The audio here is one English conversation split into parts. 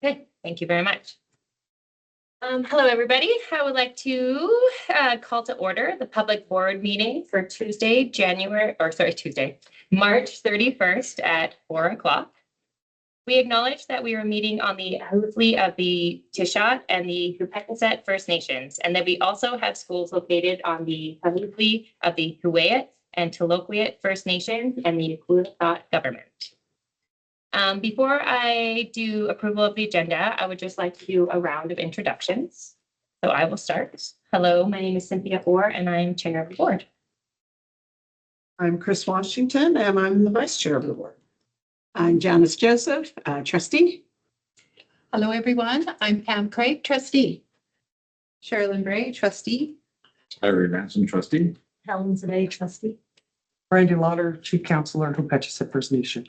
Okay, thank you very much. Hello, everybody. I would like to call to order the public board meeting for Tuesday, March 31st at 4 o'clock. We acknowledge that we are meeting on the Hoofly of the Tishat and the Hupetisat First Nations, and that we also have schools located on the Hoofly of the Huayet and Taloquiet First Nations and the Kulitat government. Before I do approval of the agenda, I would just like to do a round of introductions. So I will start. Hello, my name is Cynthia Orr, and I'm chair of the board. I'm Chris Washington, and I'm the vice chair of the board. I'm Janice Joseph, trustee. Hello, everyone. I'm Pam Craig, trustee. Sherilyn Bray, trustee. Larry Ransom, trustee. Helen Zade, trustee. Brandy Lauder, chief counselor, Hupetisat First Nation.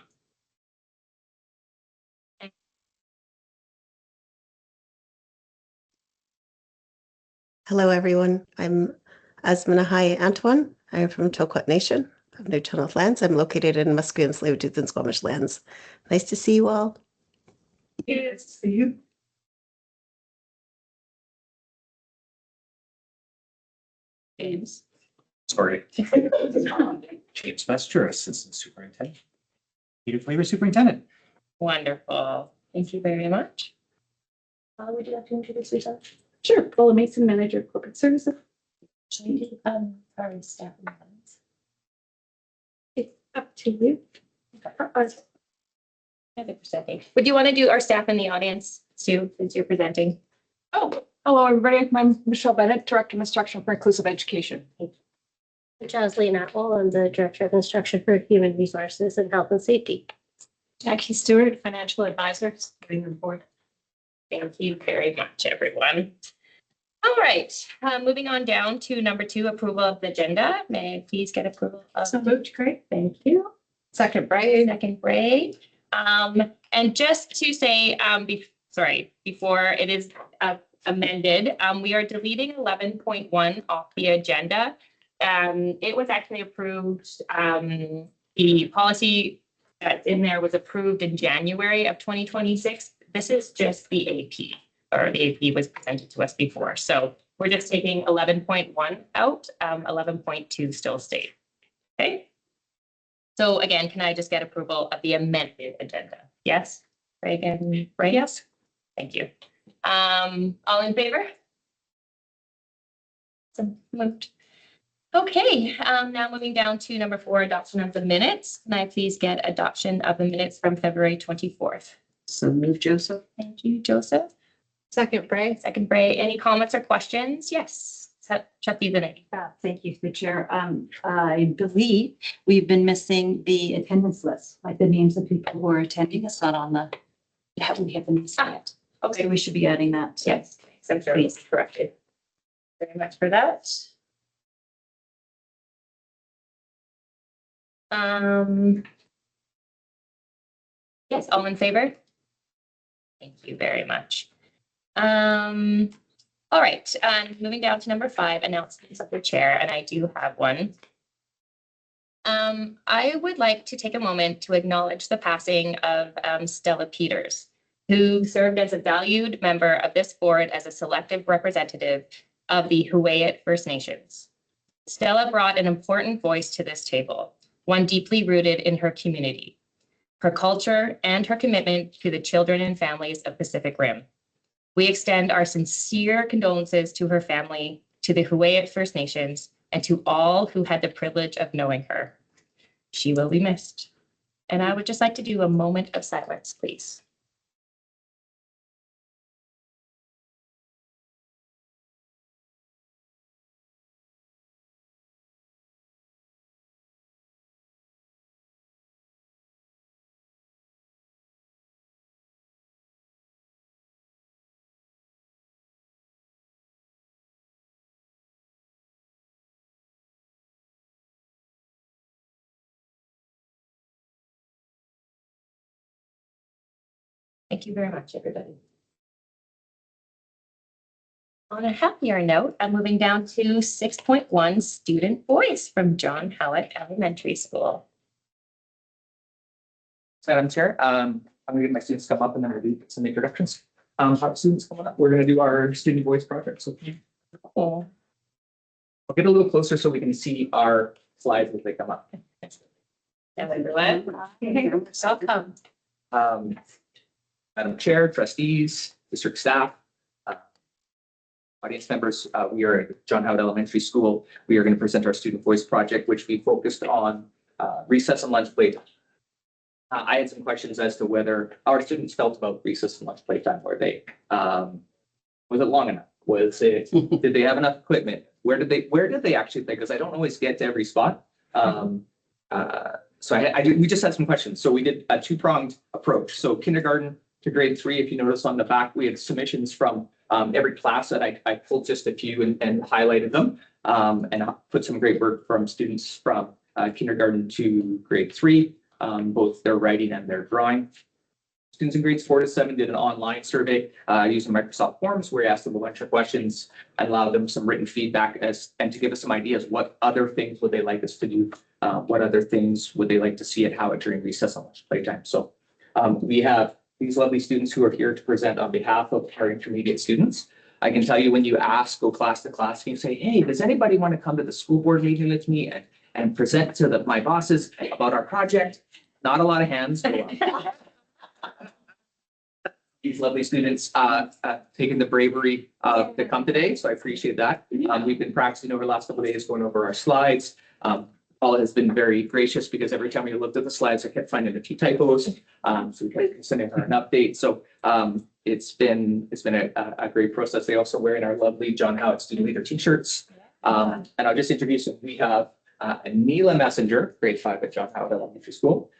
Hello, everyone. I'm Asmanahai Antoine. I'm from Toquot Nation of Newton North Lands. I'm located in Musqueam, Tsleil-Waututh, and Squamish lands. Nice to see you all. Yes, see you. James. Sorry. James Messer, assistant superintendent. Peter Flavor, superintendent. Wonderful. Thank you very much. Would you like to introduce yourself? Sure. Paula Mason, manager of corporate services. Sorry, staff and funds. It's up to you. Presenting. Would you want to do our staff in the audience, Sue, since you're presenting? Oh, hello, everybody. I'm Michelle Bennett, director of instruction for inclusive education. Jocelyn Apple, I'm the Director of Instruction for Human Resources and Health and Safety. Jackie Stewart, financial advisor, supporting the board. Thank you very much, everyone. All right, moving on down to number 2, approval of the agenda. May I please get approval of? So moved, Craig. Thank you. Second, Bray. Second, Bray. And just to say, before it is amended, we are deleting 11.1 off the agenda. It was actually approved. The policy that's in there was approved in January of 2026. This is just the AP, or the AP was presented to us before. So we're just taking 11.1 out, 11.2 still stays. Okay. So again, can I just get approval of the amended agenda? Yes, Craig and Ray? Yes. Thank you. All in favor? So moved. Okay, now moving down to number 4, adoption of the minutes. Can I please get adoption of the minutes from February 24th? So move, Joseph. Thank you, Joseph. Second, Bray. Second, Bray. Any comments or questions? Yes. Trustee Zane. Thank you, the chair. I believe we've been missing the attendance list, like the names of people who are attending. It's not on the, we haven't missed it. Okay. So we should be adding that. So. Yes, I'm sure it's corrected. Very much for that. Yes, all in favor? Thank you very much. All right, moving down to number 5, announcements of the chair, and I do have one. I would like to take a moment to acknowledge the passing of Stella Peters, who served as a valued member of this board as a selective representative of the Huayet First Nations. Stella brought an important voice to this table, one deeply rooted in her community, her culture, and her commitment to the children and families of Pacific Rim. We extend our sincere condolences to her family, to the Huayet First Nations, and to all who had the privilege of knowing her. She will be missed. And I would just like to do a moment of silence, please. Thank you very much, everybody. On a happier note, I'm moving down to 6.1 student voice from John Howard Elementary School. Madam Chair, I'm gonna get my students to come up and then we'll do some introductions. Our students coming up, we're gonna do our student voice project. So I'll get a little closer so we can see our slides as they come up. Hello, everyone. Welcome. Madam Chair, trustees, district staff, audience members, we are at John Howard Elementary School. We are going to present our student voice project, which we focused on recess and lunch playtime. I had some questions as to whether our students felt about recess and lunch playtime. Were they, was it long enough? Was it, did they have enough equipment? Where did they actually play? Because I don't always get to every spot. So we just had some questions. So we did a two-pronged approach. So kindergarten to grade 3, if you notice on the back, we had submissions from every class that I pulled just a few and highlighted them and put some great work from students from kindergarten to grade 3, both their writing and their drawing. Students in grades 4 to 7 did an online survey using Microsoft Forms where we asked them a bunch of questions and allowed them some written feedback and to give us some ideas. What other things would they like us to do? What other things would they like to see at Howard during recess and lunch playtime? So we have these lovely students who are here to present on behalf of our intermediate students. I can tell you when you ask, go class to class, and you say, hey, does anybody want to come to the school board meeting with me and present to my bosses about our project? Not a lot of hands. These lovely students taking the bravery to come today, so I appreciate that. We've been practicing over the last couple of days, going over our slides. Paula has been very gracious because every time we looked at the slides, I kept finding a few typos. So we kept sending her an update. So it's been a great process. They also wearing our lovely John Howard Student Leader t-shirts. And I'll just introduce them. We have Neela Messenger, grade 5 at John Howard Elementary School.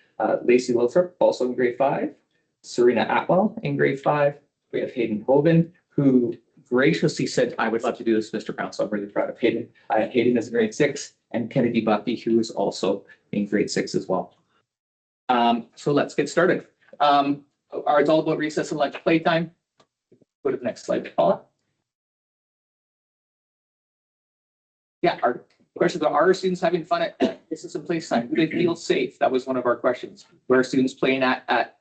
Lacey Lothrop, also in grade 5. Serena Atwell in grade 5. We have Hayden Hogan, who graciously said, I would love to do this, Mr. Brown. So I'm really proud of Hayden. Hayden is in grade 6, and Kennedy Buffy, who is also in grade 6 as well. So let's get started. It's all about recess and lunch playtime. Go to the next slide, Paula. Yeah, our questions are our students having fun at recess and playtime? Do they feel safe? That was one of our questions. Where are students playing at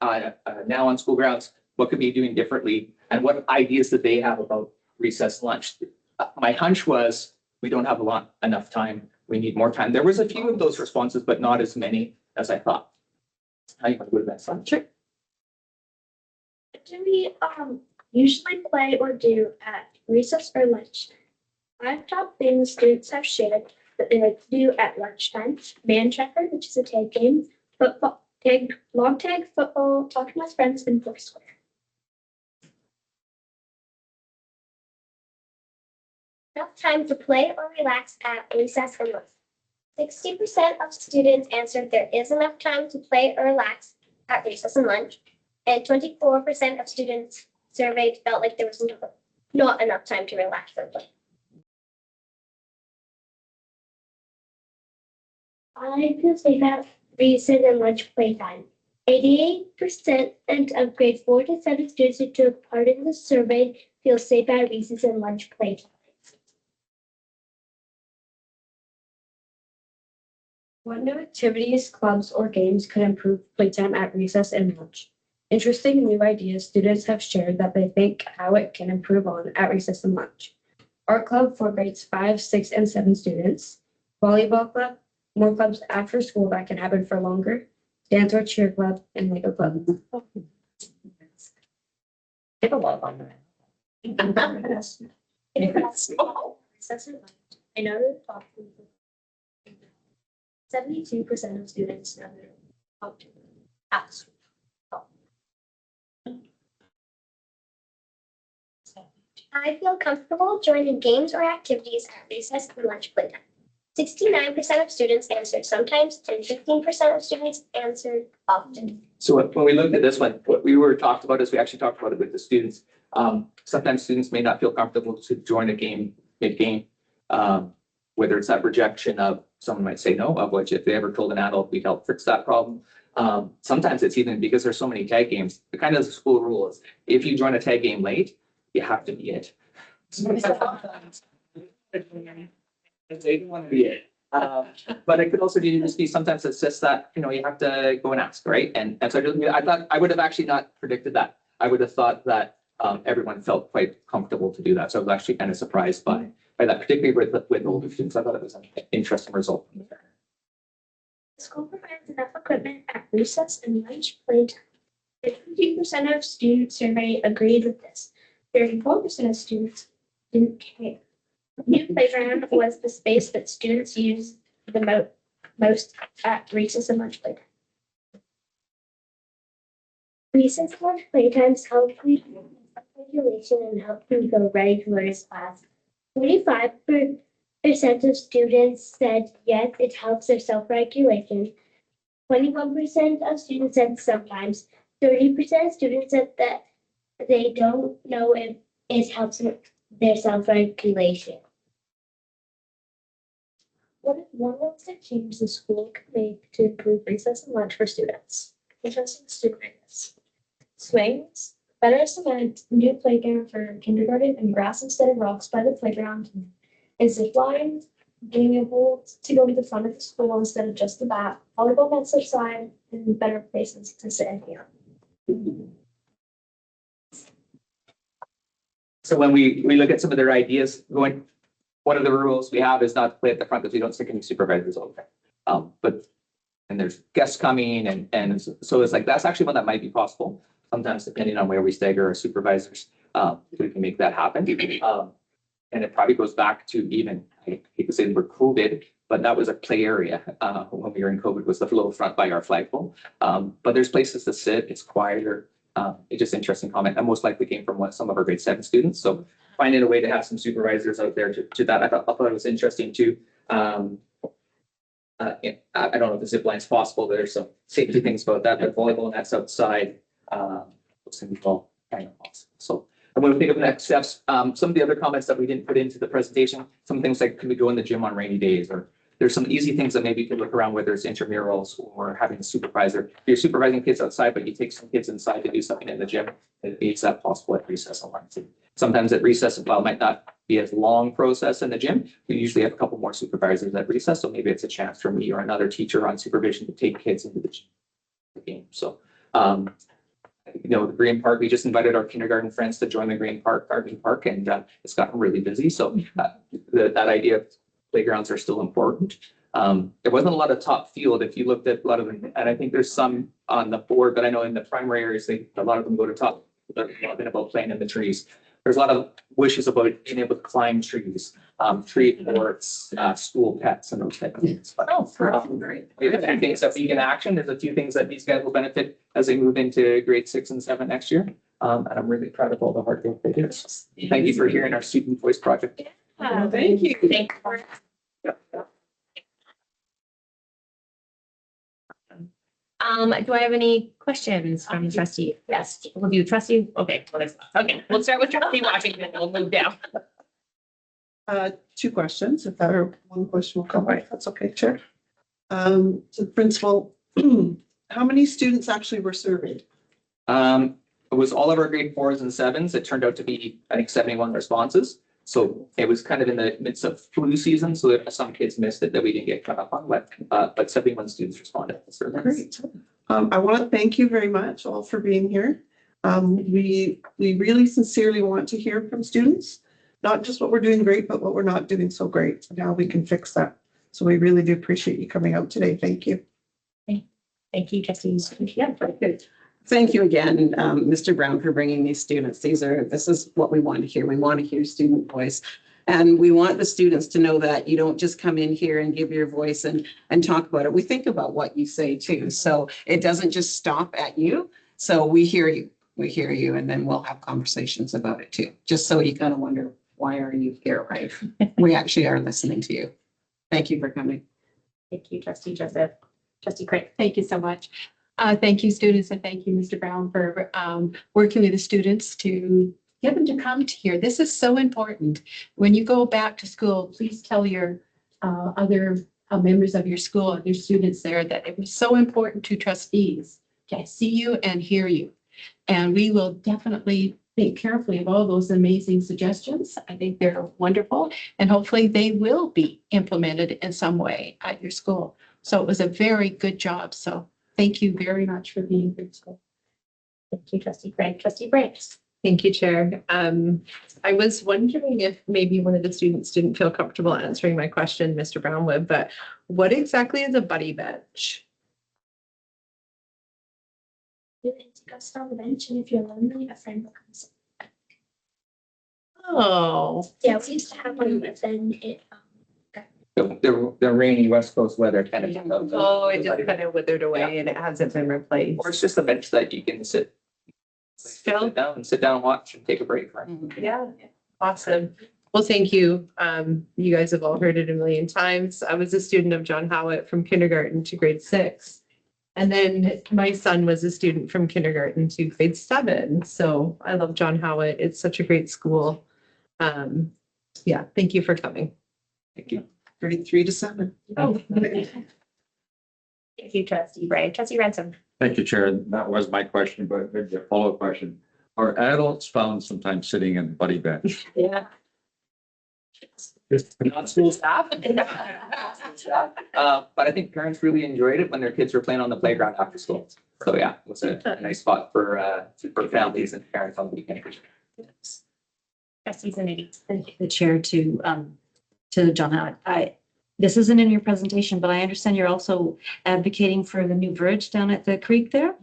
now on school grounds? What could be doing differently? And what ideas did they have about recess and lunch? My hunch was we don't have enough time. We need more time. There was a few of those responses, but not as many as I thought. How you want to go to that slide? Sure. What do we usually play or do at recess or lunch? 5 top things students have shared that they like to do at lunchtime: man tracker, which is a tag game, football, log tag, football, talking with friends, and Foursquare. Enough time to play or relax at recess and lunch. 60% of students answered there is enough time to play or relax at recess and lunch, and 24% of students surveyed felt like there was not enough time to relax or play. I feel safe at recess and lunch playtime. 88% of grade 4 to 7 students who took part in the survey feel safe at recess and lunch playtime. What new activities, clubs, or games could improve playtime at recess and lunch? Interesting new ideas students have shared that they think how it can improve on at recess and lunch. Art club for grades 5, 6, and 7 students. Volleyball club, more clubs after school that can happen for longer. Dance or cheer club, and Lego club. Give a love on that. Recess and lunch. I know the top 72% of students know their top 2 apps. I feel comfortable joining games or activities at recess and lunch playtime. 69% of students answered sometimes, and 15% of students answered often. So when we looked at this one, what we were talked about is we actually talked about it with the students. Sometimes students may not feel comfortable to join a game mid-game, whether it's that rejection of someone might say no, of which if they ever told an adult, we'd help fix that problem. Sometimes it's even because there's so many tag games. The kind of school rule is if you join a tag game late, you have to be it. They don't want to be it. But it could also just be sometimes it's just that, you know, you have to go and ask, right? And so I thought, I would have actually not predicted that. I would have thought that everyone felt quite comfortable to do that. So I was actually kind of surprised by that, particularly with older students. I thought it was an interesting result. The school provides enough equipment at recess and lunch playtime. 52% of students surveyed agreed with this. 34% of students didn't care. New playground was the space that students used the most at recess and lunch playtime. Recess and lunch playtimes help regulation and help them go ready for this class. 45% of students said yes, it helps their self-regulation. 21% of students said sometimes. 30% of students said that they don't know if it helps their self-regulation. What if one wants to change the school could make to improve recess and lunch for students? Interesting student ideas. Swings, better cement, new playground for kindergarten and grass instead of rocks by the playground. And zip lines, being able to go to the front of the school instead of just the back. Volleyball nets outside and better places to sit and here. So when we look at some of their ideas, one of the rules we have is not to play at the front because we don't stick any supervisors over. But there's guests coming and so it's like, that's actually one that might be possible. Sometimes depending on where we stagger our supervisors, we can make that happen. And it probably goes back to even, I hate to say the word COVID, but that was a play area when we were in COVID, was the little front by our flagpole. But there's places to sit, it's quieter. It's just interesting comment. That most likely came from some of our grade 7 students. So finding a way to have some supervisors out there to that, I thought it was interesting too. I don't know if the zip line is possible. There's some safety things about that, but volleyball nets outside, looks to be all kind of possible. So I'm going to think of next steps. Some of the other comments that we didn't put into the presentation, some things like, could we go in the gym on rainy days? Or there's some easy things that maybe you could look around, whether it's intramurals or having a supervisor. If you're supervising kids outside, but you take some kids inside to do something in the gym, is that possible at recess and lunch? Sometimes at recess, while it might not be as long process in the gym, we usually have a couple more supervisors at recess. So maybe it's a chance for me or another teacher on supervision to take kids into the gym. So, you know, the Green Park, we just invited our kindergarten friends to join the Green Park garden park, and it's gotten really busy. So that idea of playgrounds are still important. There wasn't a lot of top field if you looked at a lot of them, and I think there's some on the board, but I know in the primary areas, a lot of them go to top. But a bit about playing in the trees. There's a lot of wishes about being able to climb trees, tree forts, school pets, and those type of things. But, Great. we have a few things that we can action. There's a few things that these guys will benefit as they move into grade 6 and 7 next year. And I'm really proud of all the hard work they do. Thank you for hearing our student voice project. Thank you. Thank you. Do I have any questions from the trustee? Yes, we'll do trustee. Okay, we'll start with trustee Washington. We'll move down. 2 questions, if that are one question will come by, that's okay, Chair. So the principal, how many students actually were surveyed? It was all of our grade 4s and 7s. It turned out to be, I think, 71 responses. So it was kind of in the midst of flu season, so that some kids missed it that we didn't get caught up on, but 71 students responded. Great. I want to thank you very much all for being here. We really sincerely want to hear from students, not just what we're doing great, but what we're not doing so great, and how we can fix that. So we really do appreciate you coming out today. Thank you. Thank you, trustees. Yeah, very good. Thank you again, Mr. Brown, for bringing these students. This is what we want to hear. We want to hear student voice. And we want the students to know that you don't just come in here and give your voice and talk about it. We think about what you say too. So it doesn't just stop at you. So we hear you. We hear you, and then we'll have conversations about it too. Just so you kind of wonder, why are you here, right? We actually are listening to you. Thank you for coming. Thank you, trustee Joseph. Trustee Craig. Thank you so much. Thank you, students, and thank you, Mr. Brown, for working with the students to get them to come to here. This is so important. When you go back to school, please tell your other members of your school and your students there that it was so important to trustees to see you and hear you. And we will definitely think carefully of all those amazing suggestions. I think they're wonderful, and hopefully they will be implemented in some way at your school. So it was a very good job. So thank you very much for being here. Thank you, trustee Frank. Trustee Branch. Thank you, Chair. I was wondering if maybe one of the students didn't feel comfortable answering my question, Mr. Brownwood, but what exactly is a buddy bench? You need to go sit on the bench, and if you're lonely, a friend will come sit. Oh, Yeah, we used to have one, but then it, The rainy West Coast weather kind of. oh, it just kind of withered away and it hasn't been replaced. Or it's just a bench that you can sit sit down and watch and take a break from. Yeah, awesome. Well, thank you. You guys have all heard it a million times. I was a student of John Howitt from kindergarten to grade 6. And then my son was a student from kindergarten to grade 7. So I love John Howitt. It's such a great school. Yeah, thank you for coming. Thank you. Grade 3 to 7. Oh, Thank you, trustee Brian. Trustee Ransom. Thank you, Chair. That was my question, but maybe a follow-up question. Are adults found sometimes sitting in buddy bench? Yeah. Not school staff. But I think parents really enjoyed it when their kids were playing on the playground after school. So yeah, it was a nice spot for families and parents on the weekend. Trustee Zanidi. Thank you, the chair, to John Howard. This isn't in your presentation, but I understand you're also advocating for the new verge down at the creek there.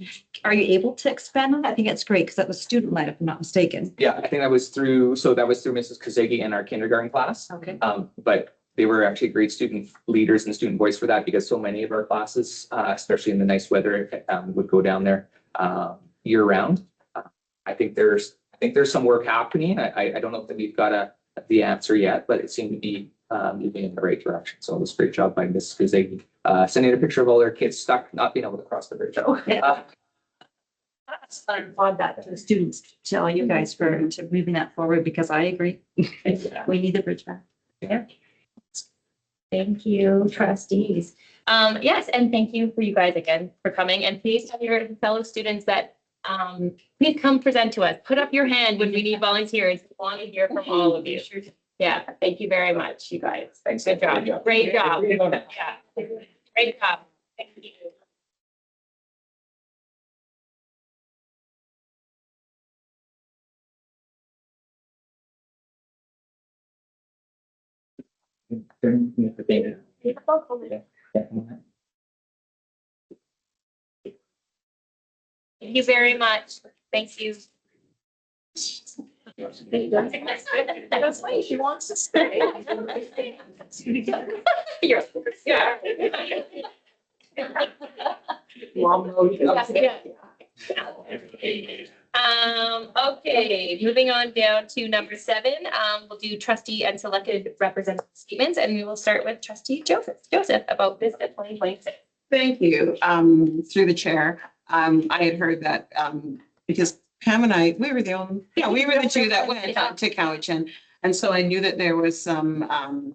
Are you able to expand on that? I think that's great because that was student led, if I'm not mistaken. Yeah, I think that was through Mrs. Kazegi and our kindergarten class. Okay. But they were actually great student leaders and student voice for that because so many of our classes, especially in the nice weather, would go down there year round. I think there's some work happening. I don't know if we've got the answer yet, but it seemed to be moving in the right direction. So it was a great job by Mrs. Kazegi, sending a picture of all their kids stuck, not being able to cross the bridge. I applaud that to the students, to all you guys for moving that forward because I agree. We need the bridge back. Yeah. Thank you, trustees. Yes, and thank you for you guys again for coming. And please tell your fellow students that please come present to us. Put up your hand when we need volunteers. We want to hear from all of you. Yeah, thank you very much, you guys. Thanks. Good job. Great job. Great job. Yeah, great job. Thank you. Thank you very much. Thank you. That's why she wants to stay. You're- yeah. Okay, moving on down to number 7. We'll do trustee and selected representative statements, and we will start with trustee Joseph. Joseph, about this at 2026. Thank you. Through the chair, I had heard that because Pam and I, we were the two that went to Cowichan. And so I knew that there was some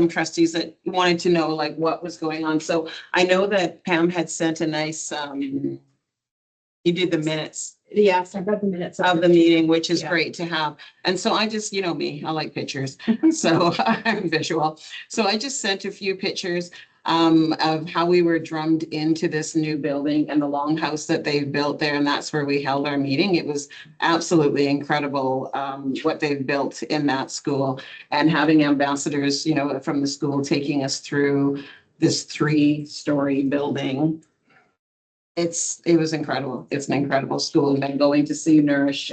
trustees that wanted to know like what was going on. So I know that Pam had sent a nice, you did the minutes Yes, I read the minutes of the meeting, which is Yeah. great to have. And so I just, you know me, I like pictures. So I'm visual. So I just sent a few pictures of how we were drummed into this new building and the longhouse that they've built there. And that's where we held our meeting. It was absolutely incredible what they've built in that school and having ambassadors, you know, from the school taking us through this 3-story building. It was incredible. It's an incredible school. And then going to see Nourish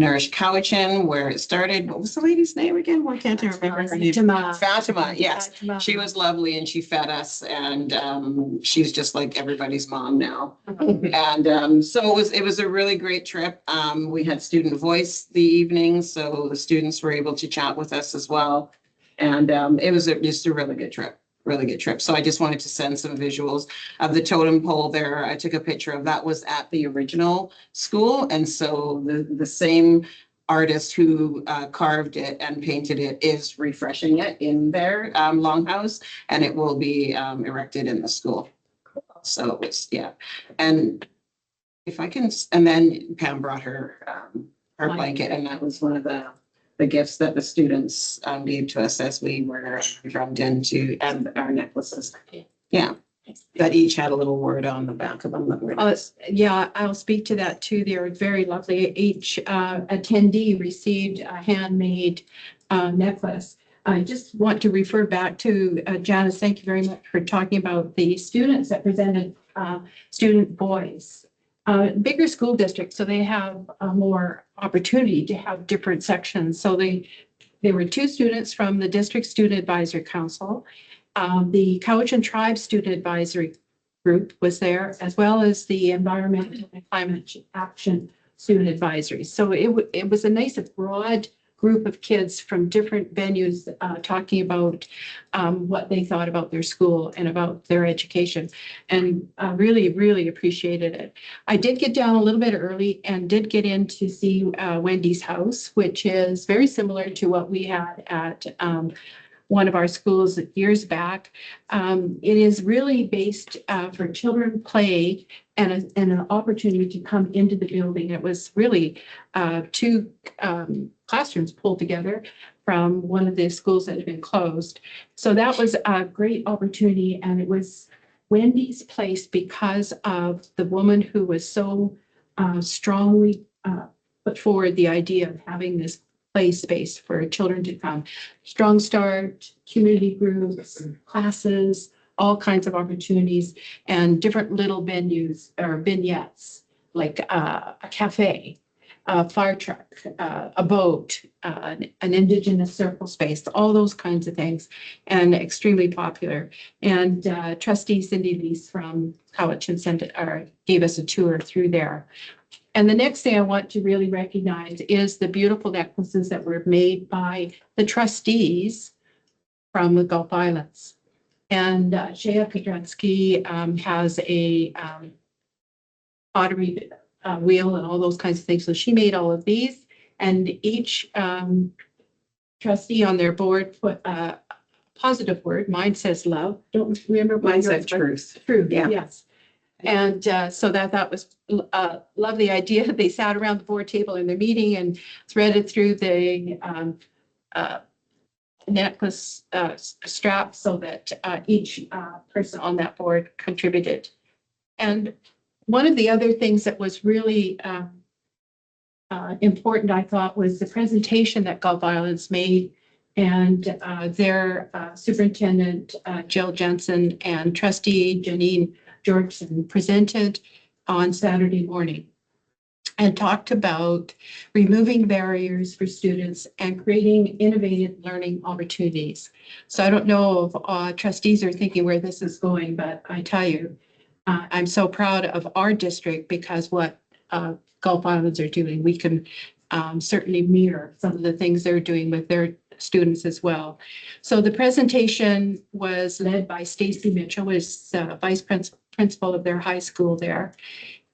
Cowichan, where it started. What was the lady's name again? Why can't I remember her name? Fatima, yes. She was lovely and she fed us and she's just like everybody's mom now. And so it was a really great trip. We had student voice the evening, so the students were able to chat with us as well. And it was just a really good trip. Really good trip. So I just wanted to send some visuals of the totem pole there. I took a picture of that was at the original school. And so the same artist who carved it and painted it is refreshing it in their longhouse, and it will be erected in the school. So it was, yeah. And if I can, and then Pam brought her blanket, and that was one of the gifts that the students gave to us as we were drummed into, and our necklaces. Yeah, that each had a little word on the back of them that were nice. Yeah, I'll speak to that too. They were very lovely. Each attendee received a handmade necklace. I just want to refer back to Janice. Thank you very much for talking about the students that presented student voice. Bigger school district, so they have more opportunity to have different sections. So there were 2 students from the District Student Advisory Council. The Cowichan Tribe Student Advisory Group was there, as well as the Environmental and Climate Action Student Advisory. So it was a nice broad group of kids from different venues talking about what they thought about their school and about their education, and really, really appreciated it. I did get down a little bit early and did get in to see Wendy's house, which is very similar to what we had at one of our schools years back. It is really based for children play and an opportunity to come into the building. It was really 2 classrooms pulled together from one of the schools that had been closed. So that was a great opportunity, and it was Wendy's place because of the woman who was so strongly put forward the idea of having this play space for children to come. Strong Start, community groups, classes, all kinds of opportunities, and different little venues or vignettes, like a cafe, a fire truck, a boat, an Indigenous circle space, all those kinds of things, and extremely popular. And trustee Cindy Lease from Cowichan gave us a tour through there. And the next thing I want to really recognize is the beautiful necklaces that were made by the trustees from the Gulf Islands. And Shea Kudranski has a pottery wheel and all those kinds of things. So she made all of these, and each trustee on their board put a positive word. Mine says love. Don't remember. Mine said truth. Truth, Yeah. yes. And so that was a lovely idea. They sat around the board table in their meeting and threaded through the necklace strap so that each person on that board contributed. And one of the other things that was really important, I thought, was the presentation that Gulf Islands made, and their superintendent, Jill Jensen, and trustee Janine Georgeson presented on Saturday morning and talked about removing barriers for students and creating innovative learning opportunities. So I don't know if trustees are thinking where this is going, but I tell you, I'm so proud of our district because what Gulf Islands are doing, we can certainly mirror some of the things they're doing with their students as well. So the presentation was led by Stacy Mitchell, who is vice principal of their high school there.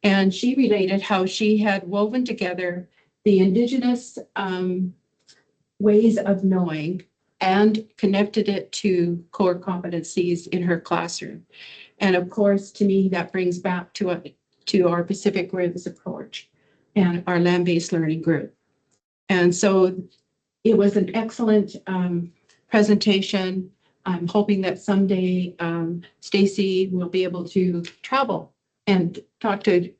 And she related how she had woven together the Indigenous ways of knowing and connected it to core competencies in her classroom. And of course, to me, that brings back to our Pacific Rivers approach and our land-based learning group. And so it was an excellent presentation. I'm hoping that someday Stacy will be able to travel and talk to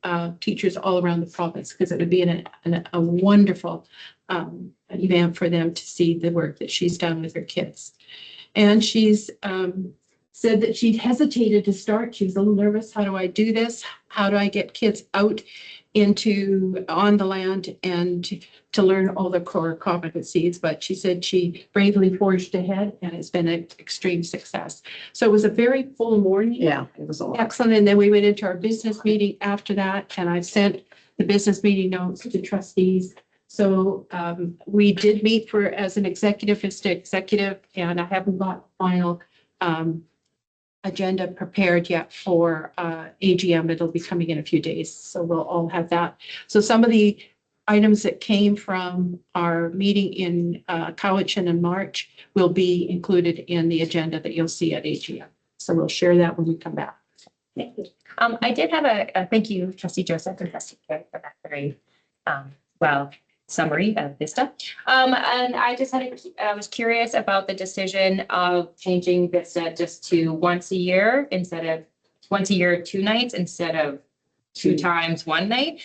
teachers all around the province, because it would be a wonderful event for them to see the work that she's done with her kids. And she's said that she hesitated to start. She was a little nervous. How do I do this? How do I get kids out on the land and to learn all the core competencies? But she said she bravely forged ahead, and it's been an extreme success. So it was a very full morning. Yeah, it was a lot. Excellent. And then we went into our business meeting after that, and I've sent the business meeting notes to trustees. So we did meet as an executive, and I haven't got final agenda prepared yet for AGM. It'll be coming in a few days, so we'll all have that. So some of the items that came from our meeting in Cowichan in March will be included in the agenda that you'll see at AGM. So we'll share that when we come back. Thank you. I did have a thank you, trustee Joseph and trustee Carey for that very, well, summary of Vista. And I just I was curious about the decision of changing Vista just to once a year instead of once a year, 2 nights instead of 2 times 1 night.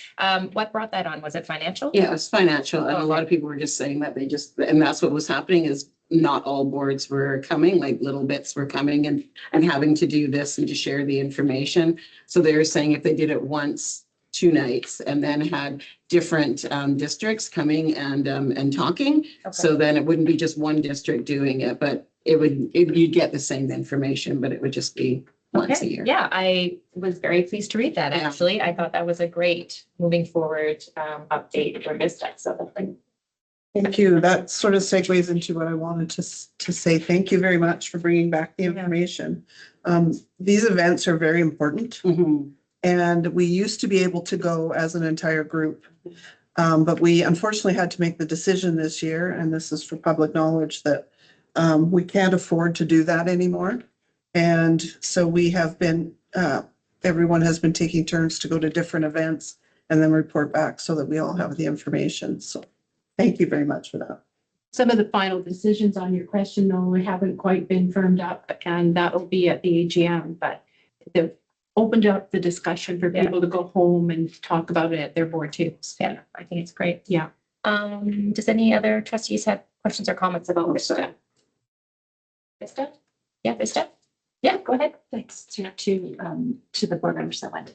What brought that on? Was it financial? Yeah, it's financial. And a lot of people were just saying that and that's what was happening is not all boards were coming, like little bits were coming and having to do this and to share the information. So they were saying if they did it once, 2 nights, and then had different districts coming and talking. So then it wouldn't be just one district doing it, but you'd get the same information, but it would just be once a year. Yeah, I was very pleased to read that, Yeah. actually. I thought that was a great moving forward update for Vista. So that's like, Thank you. That sort of segues into what I wanted to say. Thank you very much for bringing back the information. These events are very important. Mhm. And we used to be able to go as an entire group. But we unfortunately had to make the decision this year, and this is for public knowledge, that we can't afford to do that anymore. And so we have been, everyone has been taking turns to go to different events and then report back so that we all have the information. So thank you very much for that. Some of the final decisions on your question, though, haven't quite been firmed up, and that will be at the AGM, but they've opened up the discussion for people to go home and talk about it at their board tables. yeah, I think it's great. Yeah. Does any other trustees have questions or comments about Vista? Vista? Yeah, Vista? Yeah, go ahead. Thanks to the board members that went.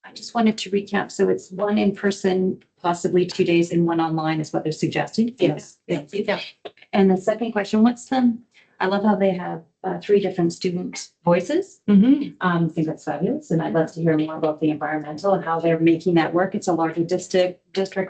I just wanted to recap. So it's 1 in person, possibly 2 days and 1 online is what they're suggesting. Yes. Thank you. And the second question, I love how they have 3 different student voices. I think that's fabulous. And I'd love to hear more about the environmental and how they're making that work. It's a larger district,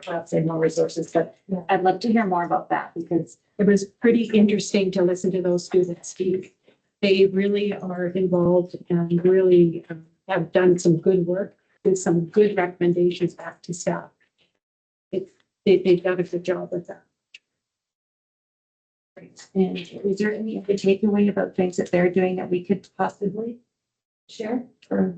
perhaps they have more resources, but I'd love to hear more about that because It was pretty interesting to listen to those students speak. They really are involved and really have done some good work with some good recommendations back to staff. They've done a good job with that. And is there any other takeaway about things that they're doing that we could possibly share or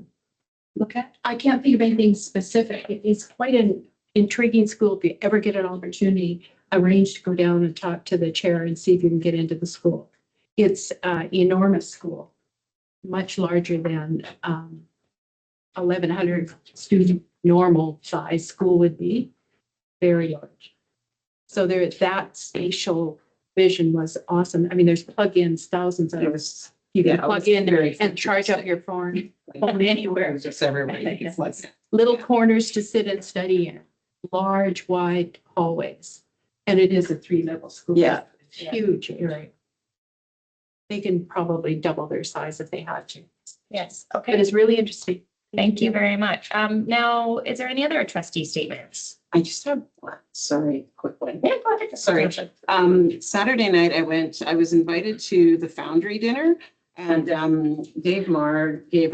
look at? I can't think of anything specific. It is quite an intriguing school. If you ever get an opportunity, arrange to go down and talk to the chair and see if you can get into the school. It's an enormous school, much larger than 1,100 student normal size school would be, very large. So that spatial vision was awesome. I mean, there's plugins, thousands of It was, you can yeah, it plug was in very and charge up your phone anywhere. it was just everywhere. It's like, Little corners to sit and study in, large, wide hallways. And it is a 3-level school. Yeah. It's huge area. They can probably double their size if they had to. Yes, But okay. it's really interesting. Thank you very much. Now, is there any other trustee statements? I just have one, sorry, quick one. Yeah, go ahead. Sorry. Saturday night I was invited to the Foundry dinner and Dave Marr gave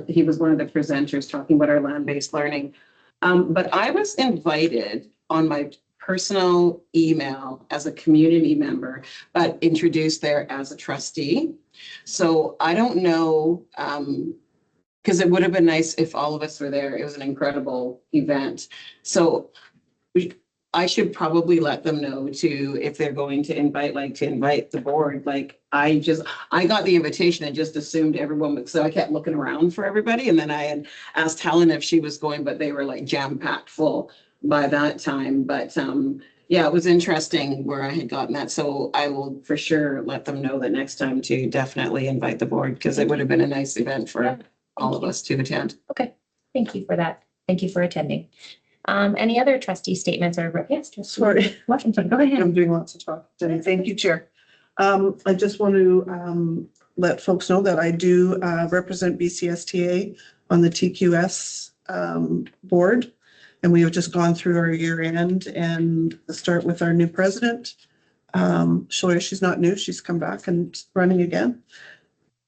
he was one of the presenters talking about our land-based learning. But I was invited on my personal email as a community member, but introduced there as a trustee. So I don't know, because it would have been nice if all of us were there. It was an incredible event. So I should probably let them know too, if they're going to invite the board. Like I got the invitation and just assumed everyone, so I kept looking around for everybody. And then I had asked Helen if she was going, but they were like jam-packed full by that time. But yeah, it was interesting where I had gotten that. So I will for sure let them know that next time to definitely invite the board because it would have been a nice event for all of us to attend. Okay, thank you for that. Thank you for attending. Any other trustee statements or yes, Sorry. Washington, go ahead. I'm doing lots of talking today. Thank you, Chair. I just want to let folks know that I do represent BCSTA on the TQS board. And we have just gone through our year end and start with our new president. She's not new. She's come back and running again.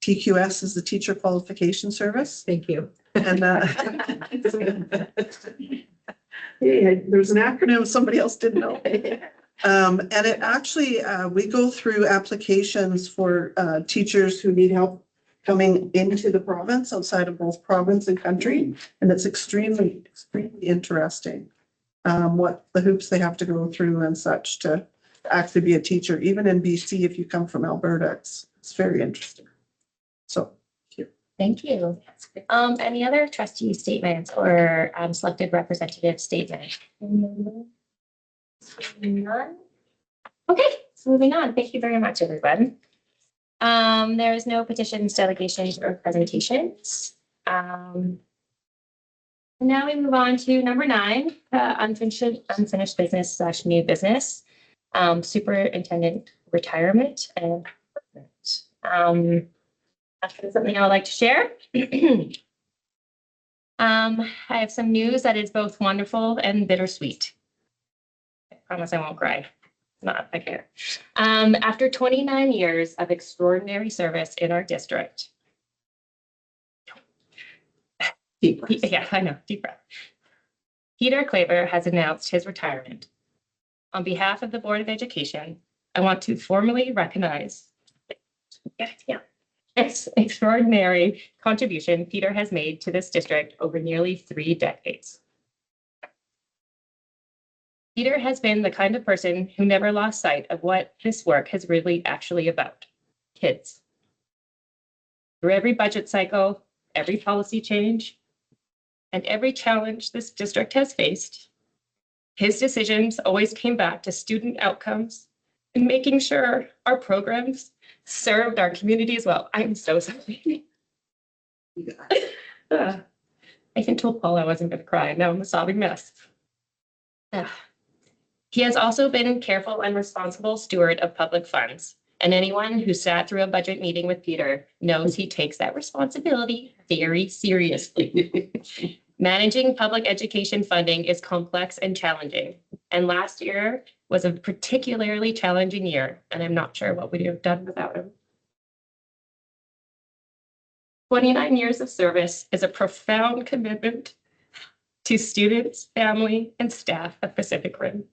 TQS is the Teacher Qualification Service. Thank you. And yeah, there's an acronym somebody else didn't know. And it actually, we go through applications for teachers who need help coming into the province, outside of both province and country. And it's extremely, extremely interesting what the hoops they have to go through and such to actually be a teacher. Even in BC, if you come from Alberta, it's very interesting. So. Thank you. Any other trustee statements or selected representative statements? None. Okay, so moving on. Thank you very much, everyone. There is no petitions, delegations, or presentations. Now we move on to number 9, unfinished business / new business, superintendent retirement and that's something I would like to share. I have some news that is both wonderful and bittersweet. I promise I won't cry. Not I care. After 29 years of extraordinary service in our district. Deep breath. Yeah, I know, deep breath. Peter Claver has announced his retirement. On behalf of the Board of Education, I want to formally recognize extraordinary contribution Peter has made to this district over nearly 3 decades. Peter has been the kind of person who never lost sight of what this work has really actually about: kids. Through every budget cycle, every policy change, and every challenge this district has faced, his decisions always came back to student outcomes and making sure our programs served our communities well. I'm so sorry. I even told Paul I wasn't going to cry. Now I'm a sobbing mess. He has also been a careful and responsible steward of public funds. And anyone who sat through a budget meeting with Peter knows he takes that responsibility very seriously. Managing public education funding is complex and challenging. And last year was a particularly challenging year, and I'm not sure what we'd have done without him. 29 years of service is a profound commitment to students, family, and staff at Pacific Rim.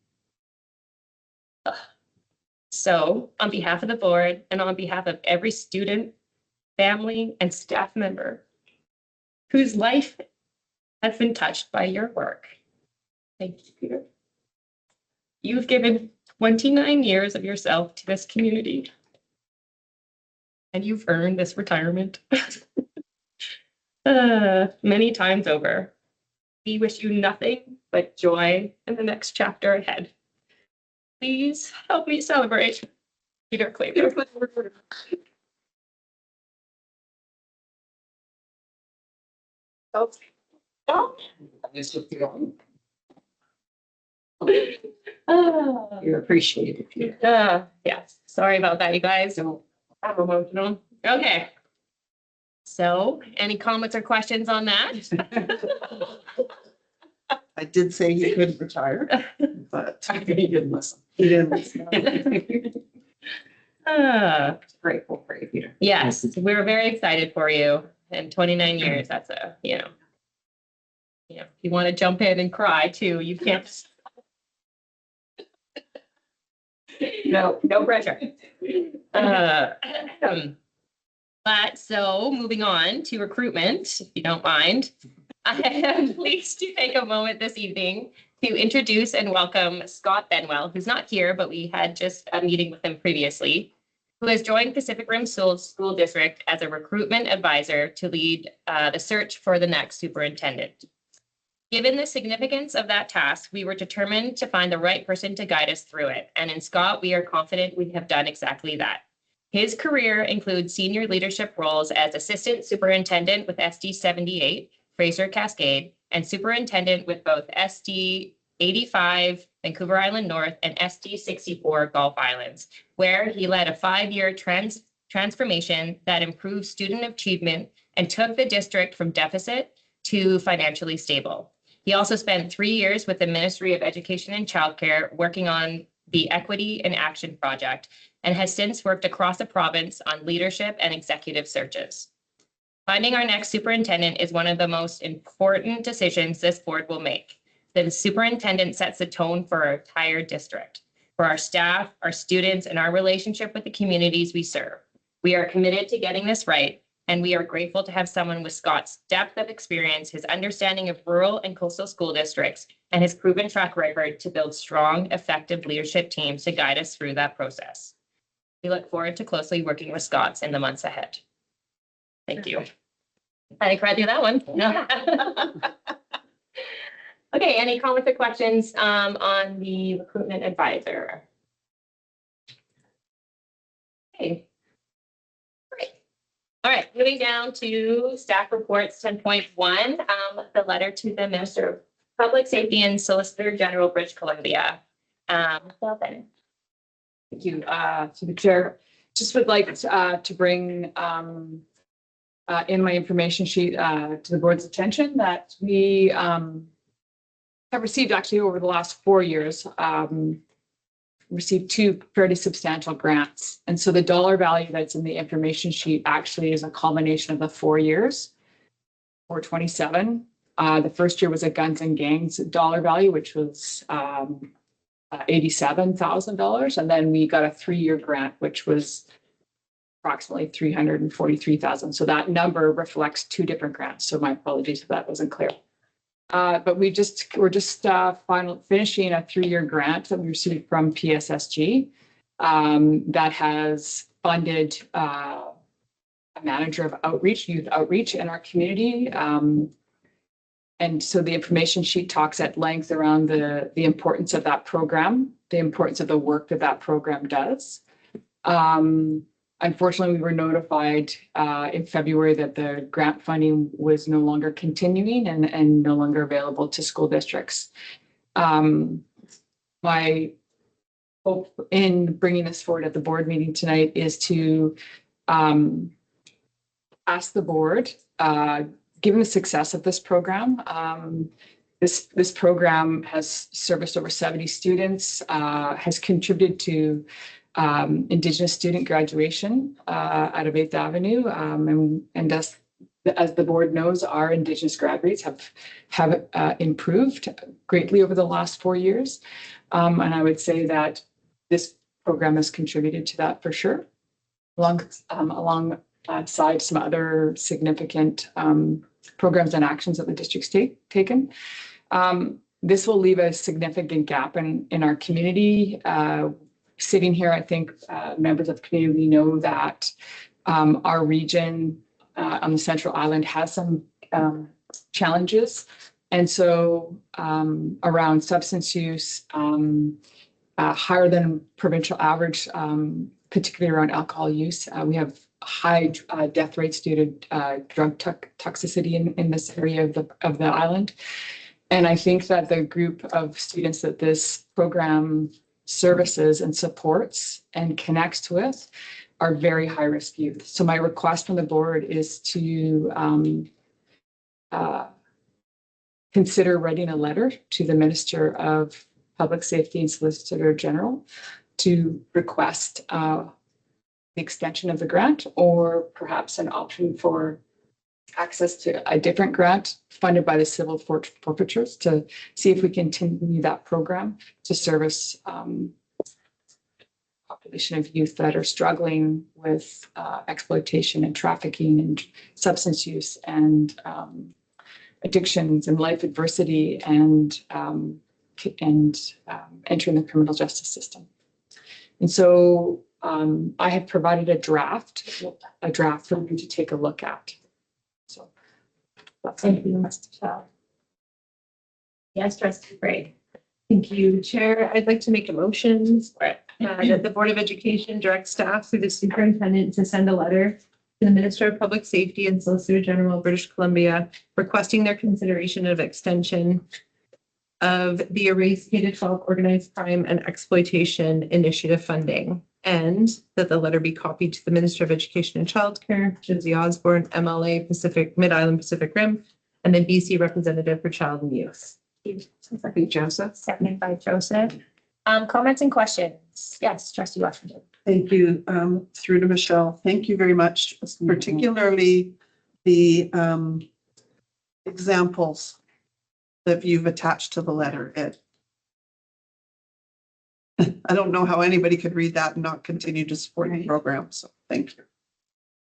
So, on behalf of the board and on behalf of every student, family, and staff member whose life has been touched by your work, thank you, Peter. You've given 29 years of yourself to this community, and you've earned this retirement many times over. We wish you nothing but joy in the next chapter ahead. Please help me celebrate Peter Claver. You're appreciated, Peter. Yes, sorry about that, you guys. I'm emotional. Okay. So, any comments or questions on that? I did say he couldn't retire, but He didn't listen. he didn't listen. Grateful for you, Peter. Yes, we're very excited for you. And 29 years, that's a, if you want to jump in and cry too, you can't. No pressure. But so moving on to recruitment, if you don't mind, I am pleased to take a moment this evening to introduce and welcome Scott Benwell, who's not here, but we had just a meeting with him previously, who has joined Pacific Rim School District as a recruitment advisor to lead the search for the next superintendent. Given the significance of that task, we were determined to find the right person to guide us through it. And in Scott, we are confident we have done exactly that. His career includes senior leadership roles as assistant superintendent with SD 78, Fraser Cascade, and superintendent with both SD 85, Vancouver Island North, and SD 64, Gulf Islands, where he led a 5-year transformation that improved student achievement and took the district from deficit to financially stable. He also spent 3 years with the Ministry of Education and Childcare working on the Equity in Action project and has since worked across the province on leadership and executive searches. Finding our next superintendent is one of the most important decisions this board will make. The superintendent sets the tone for our entire district. for our staff, our students, and our relationship with the communities we serve. We are committed to getting this right, and we are grateful to have someone with Scott's depth of experience, his understanding of rural and coastal school districts, and his proven track record to build strong, effective leadership teams to guide us through that process. We look forward to closely working with Scott's in the months ahead. Thank you. I cried through that one. Okay, any comments or questions on the recruitment advisor? Okay. Great. All right, moving down to staff reports 10.1, the letter to the Minister of Public Safety and Solicitor General, British Columbia. Thank you, to the chair. Just would like to bring in my information sheet to the board's attention that we have received actually over the last 4 years, received 2 fairly substantial grants. And so the dollar value that's in the information sheet actually is a culmination of the 4 years, 427. The first year was a guns and gangs dollar value, which was $87,000. And then we got a 3-year grant, which was approximately $343,000. So that number reflects 2 different grants. So my apologies if that wasn't clear. But we're just finishing a 3-year grant that we received from PSSG that has funded a manager of outreach, youth outreach in our community. And so the information sheet talks at length around the importance of that program, the importance of the work that that program does. Unfortunately, we were notified in February that the grant funding was no longer continuing and no longer available to school districts. My hope in bringing this forward at the board meeting tonight is to ask the board, given the success of this program, this program has serviced over 70 students, has contributed to Indigenous student graduation out of 8th Avenue. And as the board knows, our Indigenous grad rates have improved greatly over the last 4 years. And I would say that this program has contributed to that for sure, alongside some other significant programs and actions that the district's taken. This will leave a significant gap in our community. Sitting here, I think members of the community know that our region on the Central Island has some challenges. And so around substance use, higher than provincial average, particularly around alcohol use. We have high death rates due to drug toxicity in this area of the island. And I think that the group of students that this program services and supports and connects with are very high-risk youth. So my request from the board is to consider writing a letter to the Minister of Public Safety and Solicitor General to request the extension of the grant, or perhaps an option for access to a different grant funded by the civil forfeitures to see if we can continue that program to service population of youth that are struggling with exploitation and trafficking and substance use and addictions and life adversity and entering the criminal justice system. And so I have provided a draft for you to take a look at. So that's Thank you, Mr. Yes, Trustee Gray. Thank you, Chair. I'd like to make a motion that the Board of Education directs staff through the superintendent to send a letter to the Minister of Public Safety and Solicitor General of British Columbia requesting their consideration of extension of the Erase K-12 Organized Crime and Exploitation Initiative funding, and that the letter be copied to the Minister of Education and Childcare, Josie Osborne, MLA Pacific Mid-Island Pacific Rim, and the BC representative for Child and Youth. Second, Joseph. Seconded by Joseph. Comments and questions? Yes, Trustee Washington. Thank you. Through to Michelle. Thank you very much, particularly the examples that you've attached to the letter. I don't know how anybody could read that and not continue to support the program. So thank you.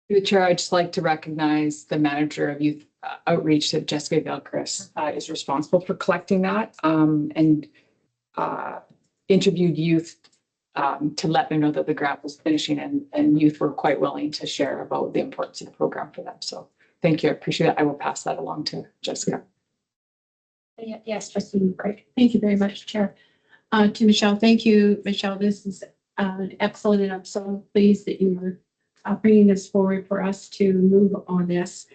Through the chair, I'd just like to recognize the manager of youth outreach, that Jessica Gilchrist is responsible for collecting that and interviewed youth to let them know that the grant was finishing, and youth were quite willing to share about the importance of the program for them. So thank you. I appreciate it. I will pass that along to Jessica. Yes, trustee Craig. Thank you very much, Chair. To Michelle, thank you, Michelle. This is excellent, and I'm so pleased that you are bringing this forward for us to move on this.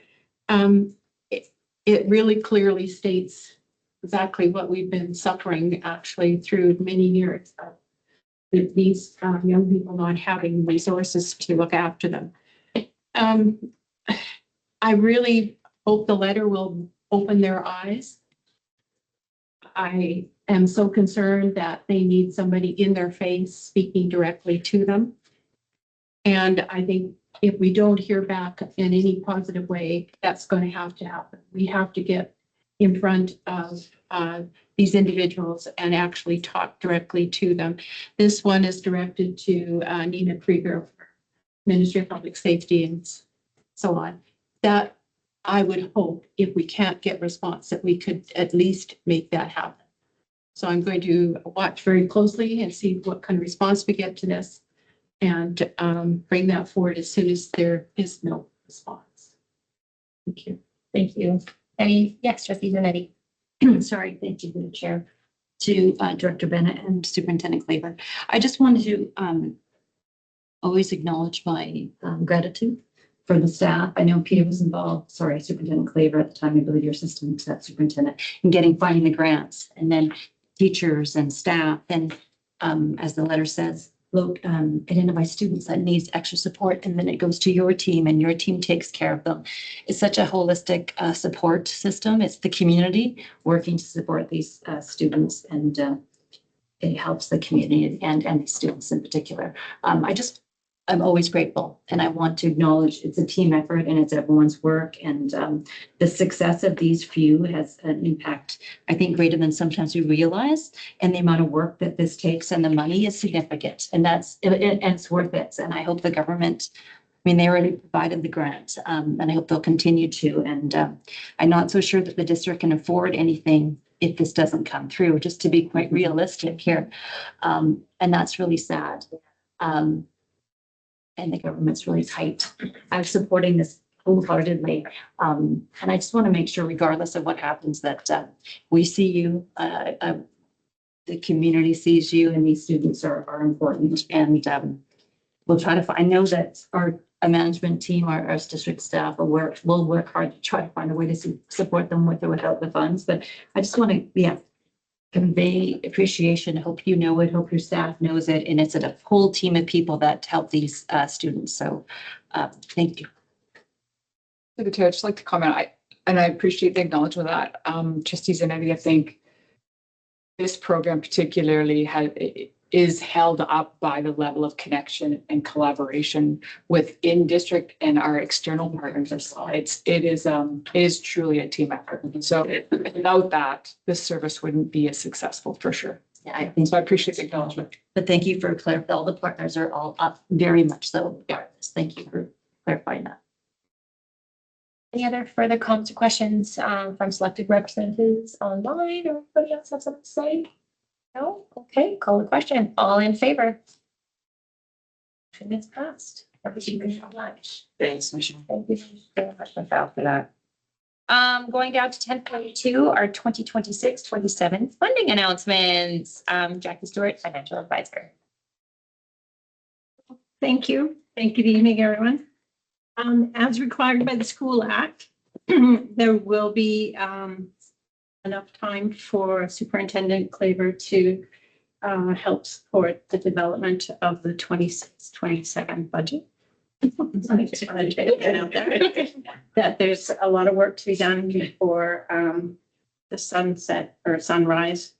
It really clearly states exactly what we've been suffering actually through many years of these young people not having resources to look after them. I really hope the letter will open their eyes. I am so concerned that they need somebody in their face speaking directly to them. And I think if we don't hear back in any positive way, that's going to happen. We have to get in front of these individuals and actually talk directly to them. This one is directed to Nina Krieger, Ministry of Public Safety and so on. That I would hope, if we can't get response, that we could at least make that happen. So I'm going to watch very closely and see what kind of response we get to this, and bring that forward as soon as there is no response. Thank you. Thank you. Yes, trustee Zanetti. Sorry, thank you, the chair, to Director Bennett and Superintendent Claver. I just wanted to always acknowledge my gratitude for the staff. I know Peter was involved, sorry, Superintendent Claver at the time, I believe your assistant superintendent, in finding the grants, and then teachers and staff. And as the letter says, look, identify students that needs extra support, and then it goes to your team, and your team takes care of them. It's such a holistic support system. It's the community working to support these students, and it helps the community and the students in particular. I'm always grateful, and I want to acknowledge it's a team effort and it's everyone's work, and the success of these few has an impact, I think, greater than sometimes we realize, and the amount of work that this takes and the money is significant, and it's worth it. And I hope the government, I mean, they already provided the grant, and I hope they'll continue to, and I'm not so sure that the district can afford anything if this doesn't come through, just to be quite realistic here. And that's really sad. And the government's really tight. I'm supporting this wholeheartedly. And I just want to make sure, regardless of what happens, that we see you, the community sees you, and these students are important. And we'll try to find, I know that our management team, our district staff will work hard to try to find a way to support them with or without the funds. But I just want to, convey appreciation. Hope you know it. Hope your staff knows it. And it's a whole team of people that help these students. So thank you. To the chair, I'd just like to comment. I appreciate the acknowledgement of that. Trustees and I think this program particularly is held up by the level of connection and collaboration within district and our external partners as well. It is truly a team effort. So without that, this service wouldn't be as successful for sure. Yeah, I think so. I appreciate the acknowledgement. But thank you for clarifying. All the partners are all up very much so. Yeah. Thank you for clarifying that. Any other further comments or questions from selected representatives online, or anybody else have something to say? No? Okay, call the question. All in favor? Motion is passed. Thank you very much. Thanks, Michelle. Thank you very much, Michelle, for that. Going down to 10.2, our 2026-27 funding announcements. Jackie Stewart, Financial Advisor. Thank you. Good evening, everyone. As required by the School Act, there will be enough time for Superintendent Claver to help support the development of the 26-27 budget. That there's a lot of work to be done before the sunset or sunrise.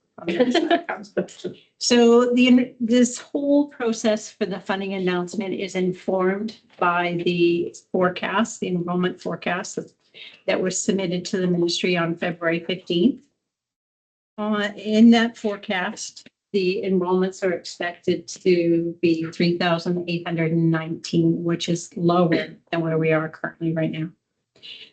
So this whole process for the funding announcement is informed by the forecast, the enrollment forecast that was submitted to the ministry on February 15th. In that forecast, the enrollments are expected to be 3,819, which is lower than where we are currently right now.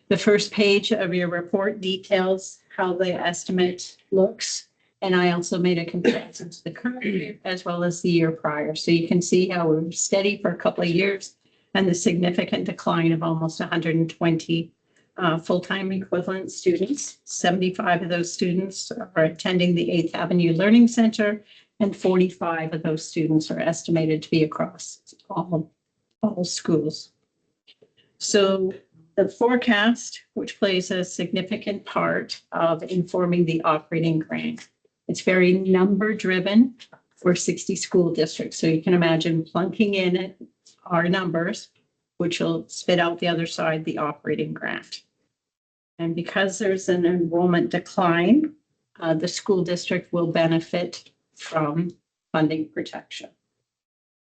The first page of your report details how the estimate looks. And I also made a comparison to the current year as well as the year prior. So you can see how we're steady for a couple of years and the significant decline of almost 120 full-time equivalent students. 75 of those students are attending the 8th Avenue Learning Center, and 45 of those students are estimated to be across all schools. So the forecast, which plays a significant part of informing the operating grant, it's very number driven for 60 school districts. So you can imagine plunking in our numbers, which will spit out the other side, the operating grant. And because there's an enrollment decline, the school district will benefit from funding protection.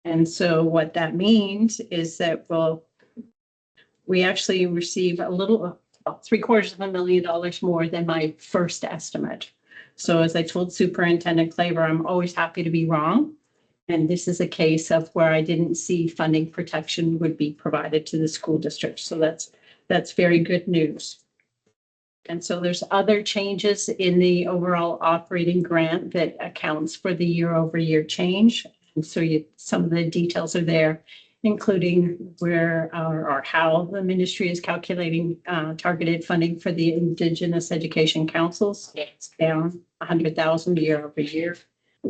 And so what that means is that we actually receive a little, about $750,000 more than my first estimate. So as I told Superintendent Claver, I'm always happy to be wrong. And this is a case of where I didn't see funding protection would be provided to the school district. So that's very good news. And so there's other changes in the overall operating grant that accounts for the year-over-year change. And so some of the details are there, including where or how the ministry is calculating targeted funding for the Indigenous Education Councils. It's down 100,000 year over year.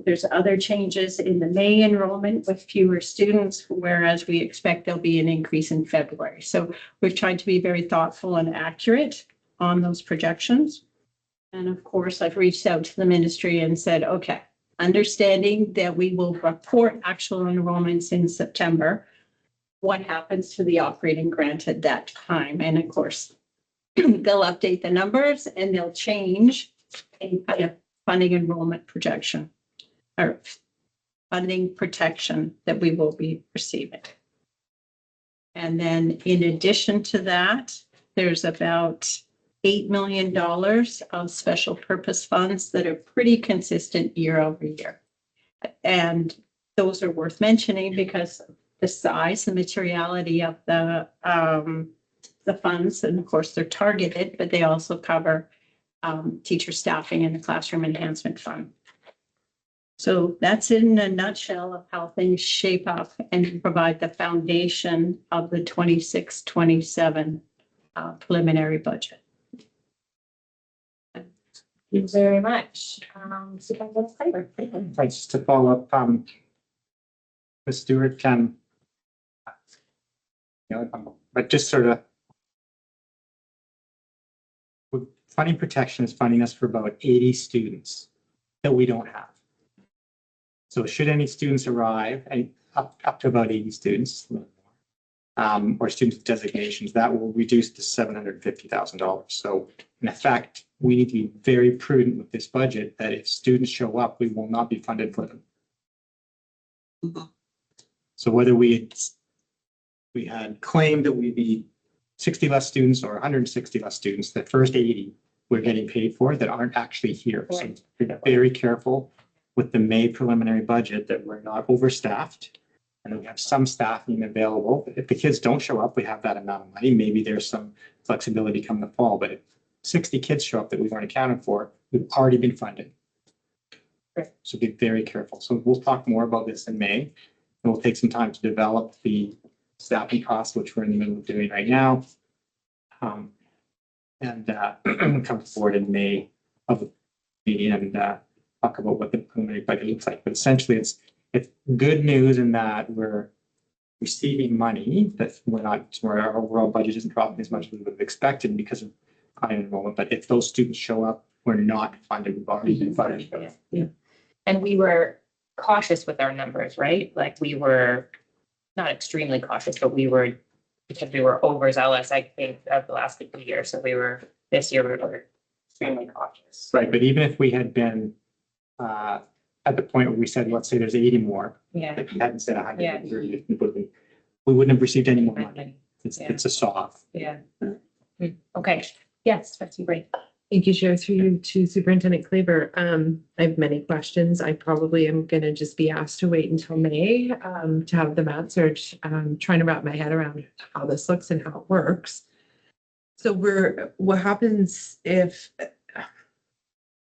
There's other changes in the May enrollment with fewer students, whereas we expect there'll be an increase in February. So we've tried to be very thoughtful and accurate on those projections. And of course, I've reached out to the ministry and said, okay, understanding that we will report actual enrollments in September, what happens to the operating grant at that time? And of course, they'll update the numbers and they'll change any kind of funding enrollment projection or funding protection that we will be receiving. And then in addition to that, there's about $8 million of special purpose funds that are pretty consistent year over year. And those are worth mentioning because the size, the materiality of the funds, and of course they're targeted, but they also cover teacher staffing and the classroom enhancement fund. So that's in a nutshell of how things shape up and provide the foundation of the 26-27 preliminary budget. Thank you very much. Superintendent Claver. Thanks. Just to follow up, Ms. Stewart can, but just sort of, funding protection is funding us for about 80 students that we don't have. So should any students arrive, and up to about 80 students, or students with designations, that will reduce to $750,000. So in effect, we need to be very prudent with this budget that if students show up, we will not be funded for them. Mm-hmm. So whether we had claimed that we'd be 60 less students or 160 less students, the first 80 we're getting paid for that aren't actually here. So be very careful with the May preliminary budget that we're not overstaffed and we have some staffing available. If the kids don't show up, we have that amount of money. Maybe there's some flexibility come the fall, but if 60 kids show up that we've already accounted for, we've already been funded. So be very careful. So we'll talk more about this in May. And we'll take some time to develop the staffing costs, which we're in the middle of doing right now. And come forward in May of the meeting and talk about what the preliminary budget looks like. But essentially, it's good news in that we're receiving money that our overall budget isn't dropping as much as we would have expected because of high enrollment. But if those students show up, we're not funded. We've already been funded. Yeah. And we were cautious with our numbers, right? Like we were not extremely cautious, but because we were overzealous, I think, of the last couple of years. So this year we were extremely cautious. Right. But even if we had been at the point where we said, let's say there's 80 more, if you hadn't said 130, we wouldn't have received any more money. It's a soft. Yeah. Okay. Yes, that's great. Thank you, Chair. Through you to Superintendent Claver. I have many questions. I probably am going to just be asked to wait until May to have them answered. Trying to wrap my head around how this looks and how it works. So what happens if,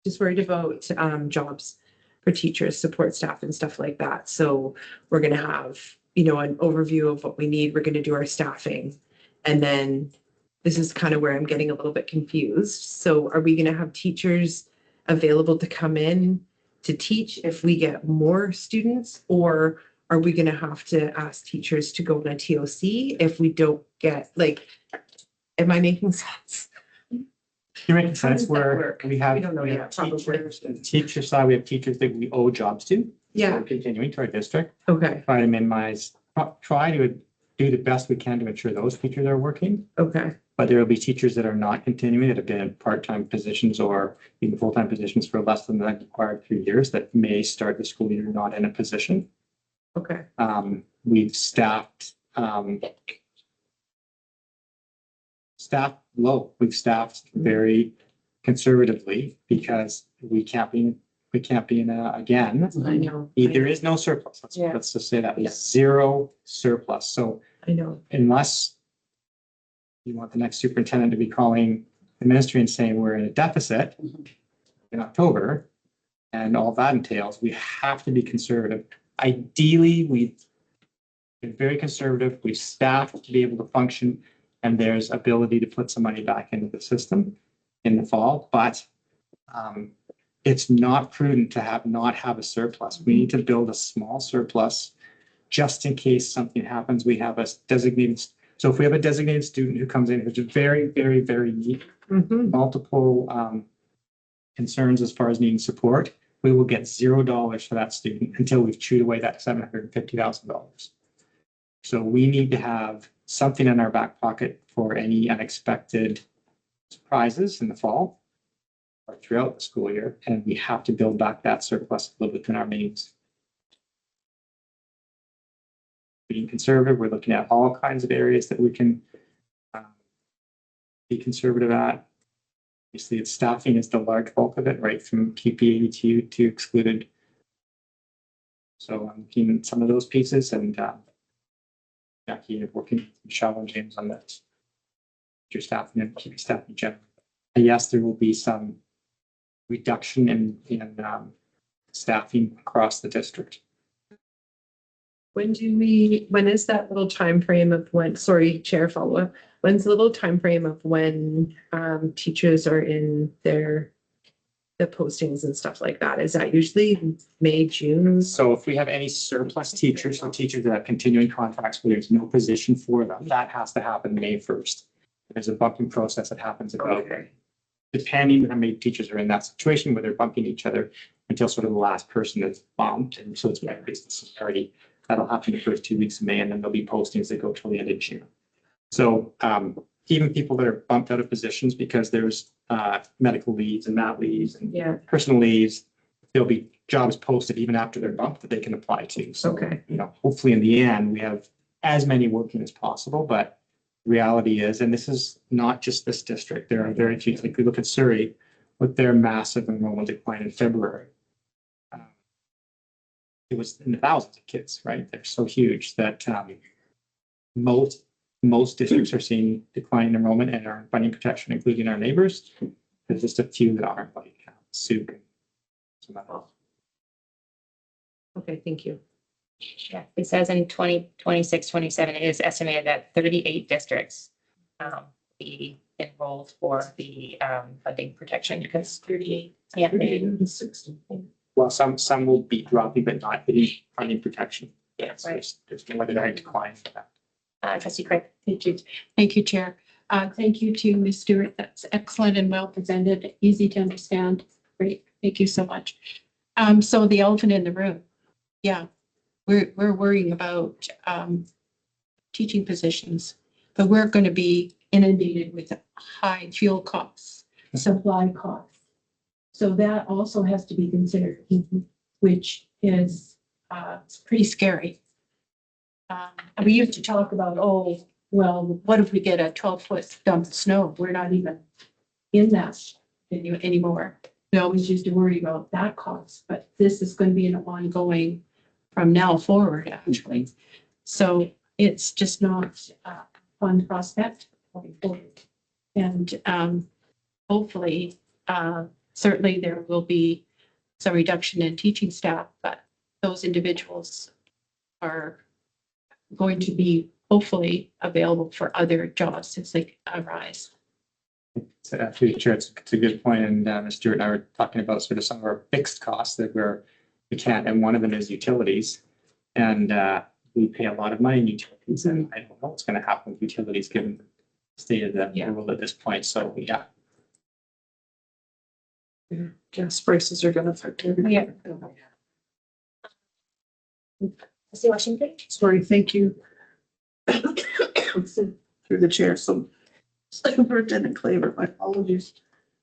just worried about jobs for teachers, support staff and stuff like that. So we're going to have, an overview of what we need. We're going to do our staffing. And then this is kind of where I'm getting a little bit confused. So are we going to have teachers available to come in to teach if we get more students? Or are we going to have to ask teachers to go on a TOC if we don't get, am I making sense? You're making How does sense that where work? we have, We don't know we yet, have probably. teachers, the teacher side, we have teachers that we owe jobs to. Yeah. We're continuing to our district, Okay. try to minimize, try to do the best we can to ensure those teachers are working. Okay. But there will be teachers that are not continuing, that have been in part-time positions or even full-time positions for less than the required 3 years that may start the school year not in a position. Okay. We've staffed low. We've staffed very conservatively because we can't be in again. I know. There is no surplus. Yeah. Let's just say that. Yeah. Zero surplus. So I know. unless you want the next superintendent to be calling the ministry and saying we're in a deficit in October and all that entails, we have to be conservative. Ideally, we've been very conservative. We've staffed to be able to function, and there's ability to put some money back into the system in the fall, but it's not prudent to not have a surplus. We need to build a small surplus just in case something happens. We have a designated, so if we have a designated student who comes in who's very, very, very needy, multiple concerns as far as needing support, we will get $0 for that student until we've chewed away that $750,000. So we need to have something in our back pocket for any unexpected surprises in the fall or throughout the school year, and we have to build back that surplus a little within our means. Being conservative, we're looking at all kinds of areas that we can be conservative at. Obviously, it's staffing is the large bulk of it, right from QP82 to excluded. So I'm looking at some of those pieces, and Jackie working with Michelle and James on that. Your staffing and keeping staff in general. And yes, there will be some reduction in staffing across the district. When is that little time frame of when, sorry, Chair, follow up. When's the little time frame of when teachers are in the postings and stuff like that? Is that usually May, June? So if we have any surplus teachers or teachers that have continuing contracts where there's no position for them, that has to happen May 1st. There's a bumping process that happens about, depending on how many teachers are in that situation where they're bumping each other until sort of the last person is bumped. And so it's based on seniority. That'll happen the first 2 weeks of May, and then there'll be postings that go till the end of June. So even people that are bumped out of positions because there's medical leaves and mat leaves and personal leaves, there'll be jobs posted even after they're bumped that they can apply to. So, hopefully in the end, we have as many working as possible, but reality is, and this is not just this district, there are very few, like we look at Surrey with their massive enrollment decline in February. It was in the thousands of kids, right? They're so huge that most districts are seeing declining enrollment and are funding protection, including our neighbors. There's just a few that aren't, like Souk and some others. Okay, thank you. Yeah, it says in 2026, 27, it is estimated that 38 districts be enrolled for the funding protection because 38. Yeah. 60. Well, some will be dropping, but not hitting funding protection. Yes, right. There's no direct decline for that. Trustee Craig. Thank you. Thank you, Chair. Thank you to Ms. Stewart. That's excellent and well presented, easy to understand. Great. Thank you so much. So the elephant in the room. Yeah, we're worrying about teaching positions, but we're going to be inundated with high fuel costs, supply costs. So that also has to be considered, which is pretty scary. And we used to talk about, oh, well, what if we get a 12-foot dump of snow? We're not even in that anymore. We always used to worry about that cost, but this is going to be an ongoing from now forward, actually. So it's just not a fun prospect going forward. And hopefully, certainly there will be some reduction in teaching staff, but those individuals are going to be hopefully available for other jobs as they arise. Through the chair, it's a good point. And Ms. Stewart and I were talking about sort of some of our fixed costs that we can't, and one of them is utilities. And we pay a lot of money in utilities, and I don't know what's going to happen with utilities given the state of the world at this point. So yeah. Gas prices are gonna affect everything. Yeah. Trustee Washington? Sorry, thank you. Through the chair, so Superintendent Claver, my apologies.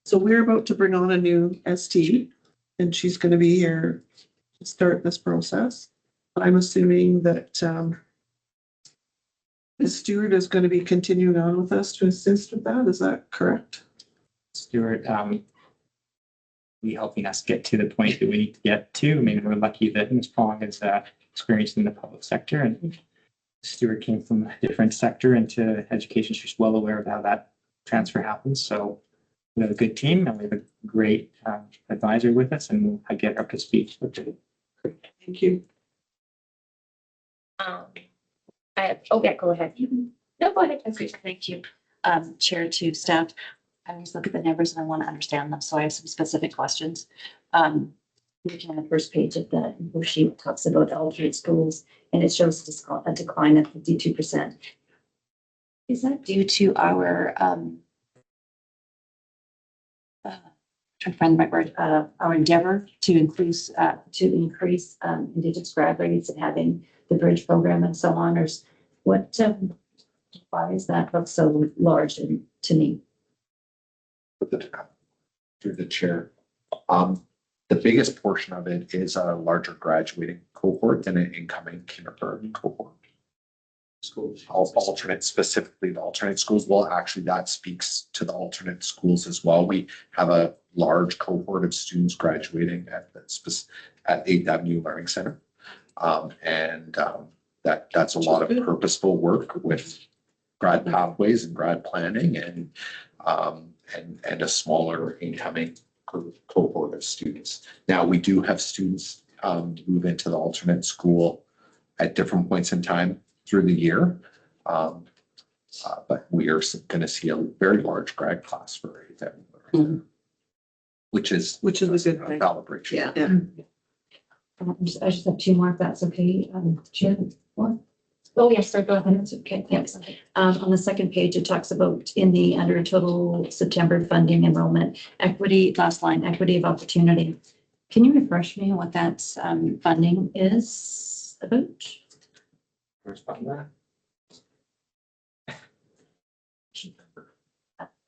So we're about to bring on a new ST, and she's gonna be here to start this process. I'm assuming that Ms. Stewart is gonna be continuing on with us to assist with that, is that correct? Stewart, be helping us get to the point that we need to get to. I mean, we're lucky that Ms. Pong is experienced in the public sector, and Stewart came from a different sector into education. She's well aware of how that transfer happens. So we have a good team, and we have a great advisor with us, and I get up to speed. Thank you. Go ahead. No, go ahead. Okay, thank you. Chair to staff. I always look at the numbers and I want to understand them, so I have some specific questions. Looking at the first page of the info sheet, talks about alternate schools, and it shows a decline of 52%. Is that due to our, trying to find the right word, our endeavor to increase Indigenous grad rates and having the bridge program and so on, or what, why is that look so large to me? Through the chair. The biggest portion of it is a larger graduating cohort than an incoming kindergarten cohort. Schools, alternate, specifically the alternate schools. Well, actually that speaks to the alternate schools as well. We have a large cohort of students graduating at 8th Avenue Learning Center. That's a lot of purposeful work with grad pathways and grad planning and a smaller incoming cohort of students. Now, we do have students move into the alternate school at different points in time through the year. But we are going to see a very large grad class for 8th Avenue, which is a good celebration. Yeah. I just have two more, if that's okay. Chair, one. Oh, yes, sir, go ahead. That's okay, thanks. On the second page, it talks about under total September funding enrollment, equity, last line, equity of opportunity. Can you refresh me on what that funding is about?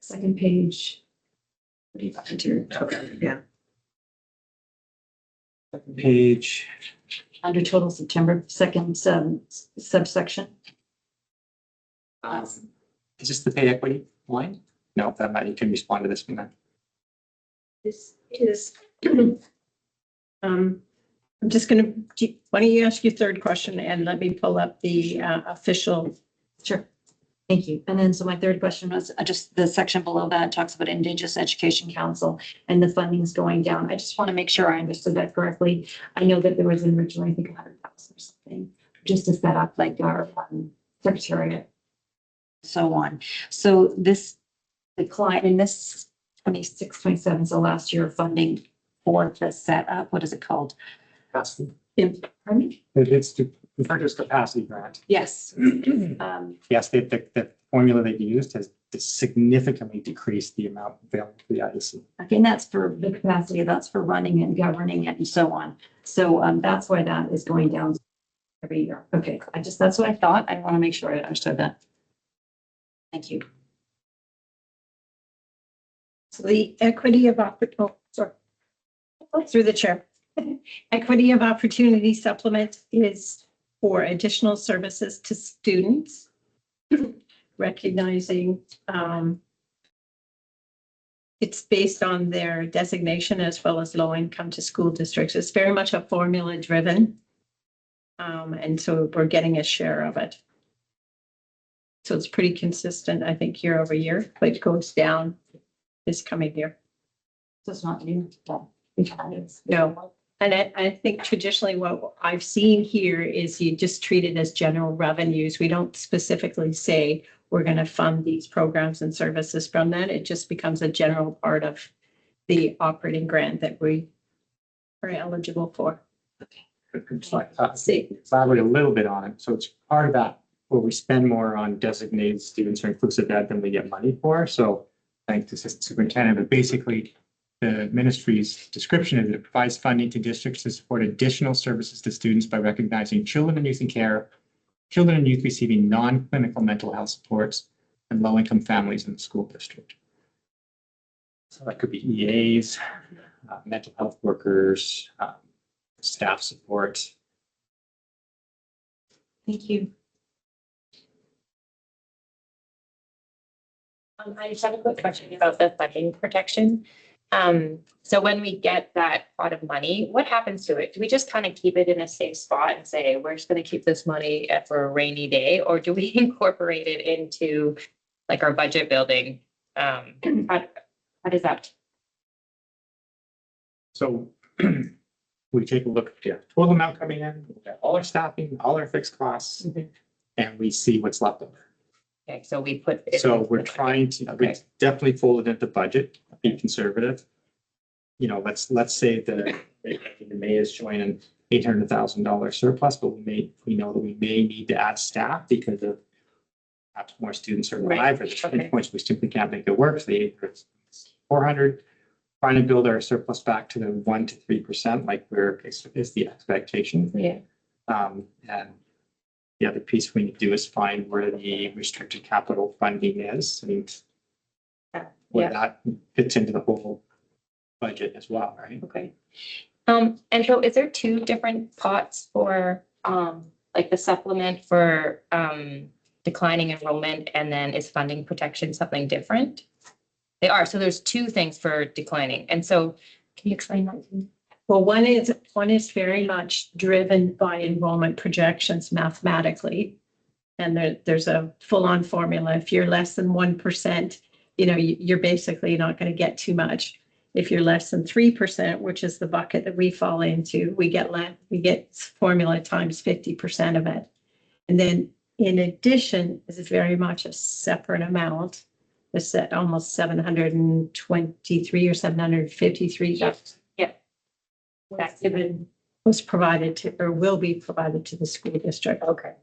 Second page. Yeah. Second page. Under total September, second subsection. Is this the pay equity line? No, that might, you can respond to this one then. This is, I'm just gonna, why don't you ask your third question and let me pull up the official. Sure. Thank you. And then, so my third question was just the section below that talks about Indigenous Education Council and the funding's going down. I just want to make sure I understood that correctly. I know that there was originally, I think, 100,000 or something, just to set up like our secretariat, so on. So this decline in this 26, 27, so last year funding for the setup, what is it called? Capacity. Pardon me? It's just capacity grant. Yes. Yes, the formula they used has significantly decreased the amount available for the IEC. Okay, and that's for the capacity, that's for running and governing it and so on. So that's why that is going down every year. Okay, that's what I thought. I want to make sure I understood that. Thank you. So the equity of through the chair. Equity of opportunity supplement is for additional services to students, recognizing it's based on their designation as well as low income to school districts. It's very much a formula driven. And so we're getting a share of it. So it's pretty consistent, I think, year over year, but it goes down this coming year. So it's not new. No. And I think traditionally what I've seen here is you just treat it as general revenues. We don't specifically say we're going to fund these programs and services from that. It just becomes a general part of the operating grant that we are eligible for. Elaborate a little bit on it. So it's part of that where we spend more on designated students or inclusive ed than we get money for. So thanks to Assistant Superintendent, but basically the ministry's description is it provides funding to districts to support additional services to students by recognizing children and youth in care, children and youth receiving non-clinical mental health supports, and low-income families in the school district. So that could be EAs, mental health workers, staff support. Thank you. I just have a quick question about the funding protection. So when we get that pot of money, what happens to it? Do we just kind of keep it in a safe spot and say, we're just going to keep this money for a rainy day? Or do we incorporate it into like our budget building? How does that? So we take a look at the total amount coming in, we look at all our staffing, all our fixed costs, and we see what's left over. Okay, so we put. it So into we're the trying to, we Okay. definitely fold it into budget, be conservative. You know, let's say the May is showing an $800,000 surplus, but we know that we may need to add staff because of perhaps more students are Right, alive or the okay. points we simply can't make it work. So the 400, trying to build our surplus back to the 1 to 3%, like is the expectation. Yeah. And the other piece we need to do is find where the restricted capital funding is and where that fits into the whole budget as well, right? Okay. And so is there two different pots for, like the supplement for, declining enrollment and then is funding protection something different? They are. So there's two things for declining. And so can you explain that to me? Well, one is very much driven by enrollment projections mathematically. And there's a full-on formula. If you're less than 1%, you're basically not going to get too much. If you're less than 3%, which is the bucket that we fall into, we get formula times 50% of it. And then in addition, this is very much a separate amount. It's at almost 723 or 753. That was provided to, or will be provided to the school district. Okay.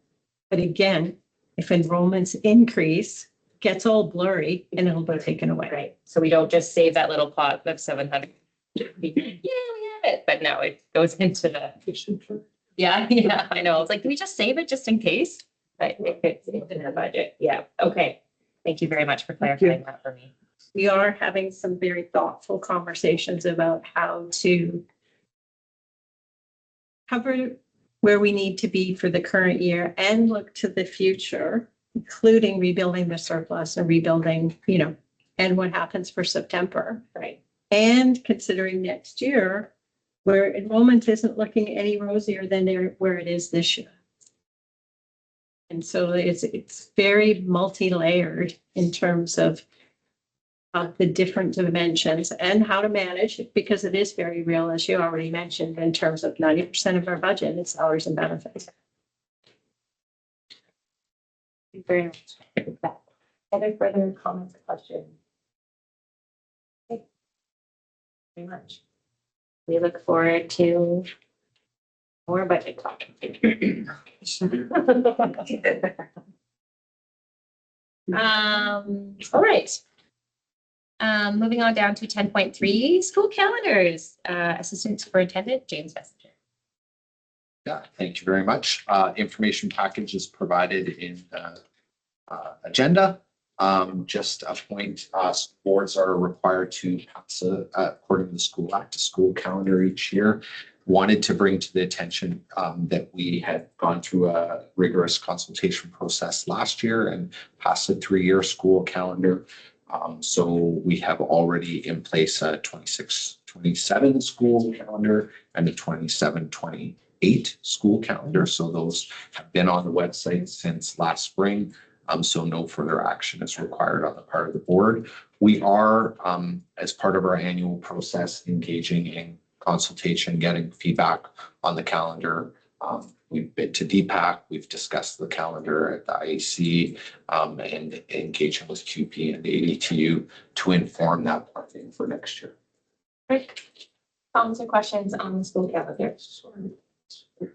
But again, if enrollments increase, gets all blurry and it'll be taken away. Right. So we don't just save that little pot of 700. Yeah, we have it. But no, it goes into the. Yeah, I know. It's like, do we just save it just in case? Right. It's in the budget. Yeah. Okay. Thank you very much for clarifying that for me. We are having some very thoughtful conversations about how to cover where we need to be for the current year and look to the future, including rebuilding the surplus and rebuilding, and what happens for September. Right. And considering next year, where enrollment isn't looking any rosier than where it is this year. And so it's very multi-layered in terms of the different dimensions and how to manage it, because it is very real, as you already mentioned, in terms of 90% of our budget is salaries and benefits. Thank you very much. Any further comments or questions? Okay. Very much. We look forward to more budget talk. All right. Moving on down to 10.3, school calendars. Assistant Superintendent James Messenger. Yeah, thank you very much. Information package is provided in the agenda. Just a point, boards are required to pass, according to the School Act, a school calendar each year. Wanted to bring to the attention that we had gone through a rigorous consultation process last year and passed a 3-year school calendar. So we have already in place a 26-27 school calendar and a 27-28 school calendar. So those have been on the website since last spring. So no further action is required on the part of the board. We are, as part of our annual process, engaging in consultation, getting feedback on the calendar. We've been to DPAC, we've discussed the calendar at the IAC, and engaging with QP and ADTU to inform that planning for next year. Great. Comments or questions on the school calendar?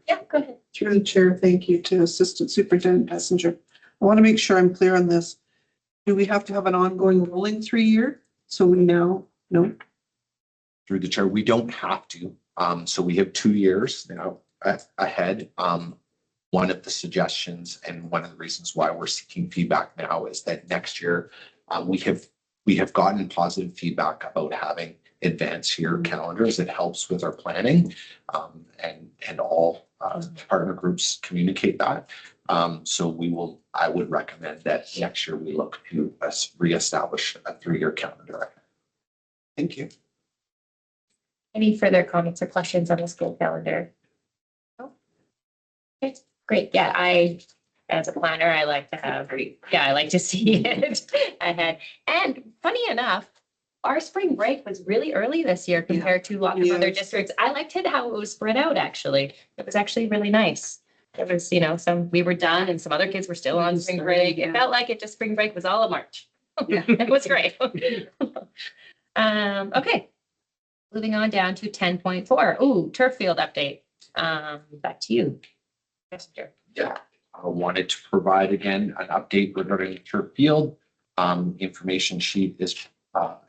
Yeah, go ahead. Through the chair, thank you to Assistant Superintendent Messenger. I want to make sure I'm clear on this. Do we have to have an ongoing rolling 3-year? So we now know? Through the chair, we don't have to. So we have 2 years now ahead. One of the suggestions and one of the reasons why we're seeking feedback now is that next year we have gotten positive feedback about having advanced year calendars. It helps with our planning, and all partner groups communicate that. So I would recommend that next year we look to reestablish a 3-year calendar. Thank you. Any further comments or questions on the school calendar? No? Okay, great. Yeah, as a planner, I like to see it ahead. And funny enough, our spring break was really early this year compared to a lot of other districts. I liked it how it was spread out, actually. It was actually really nice. It was, we were done and some other kids were still on spring break. It felt like spring break was all of March. It was great. Okay. Moving on down to 10.4. Ooh, turf field update. Back to you. Messenger. Yeah, I wanted to provide again an update regarding the turf field. Information sheet is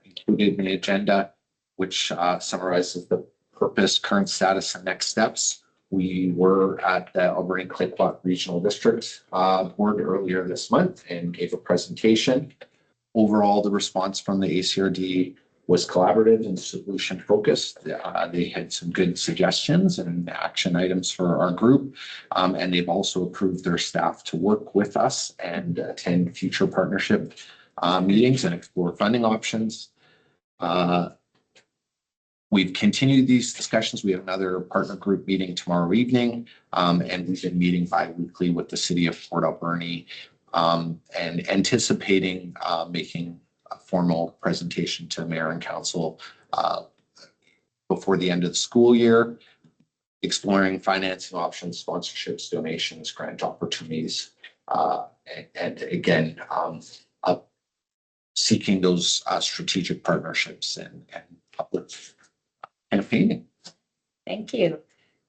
included in the agenda, which summarizes the purpose, current status, and next steps. We were at the Alberta Clayoquot Regional District board earlier this month and gave a presentation. Overall, the response from the ACRD was collaborative and solution focused. They had some good suggestions and action items for our group. And they've also approved their staff to work with us and attend future partnership meetings and explore funding options. We've continued these discussions. We have another partner group meeting tomorrow evening. And we've been meeting bi-weekly with the city of Port Alberni, and anticipating making a formal presentation to mayor and council before the end of the school year, exploring financing options, sponsorships, donations, grant opportunities, and again, seeking those strategic partnerships and public campaigning. Thank you.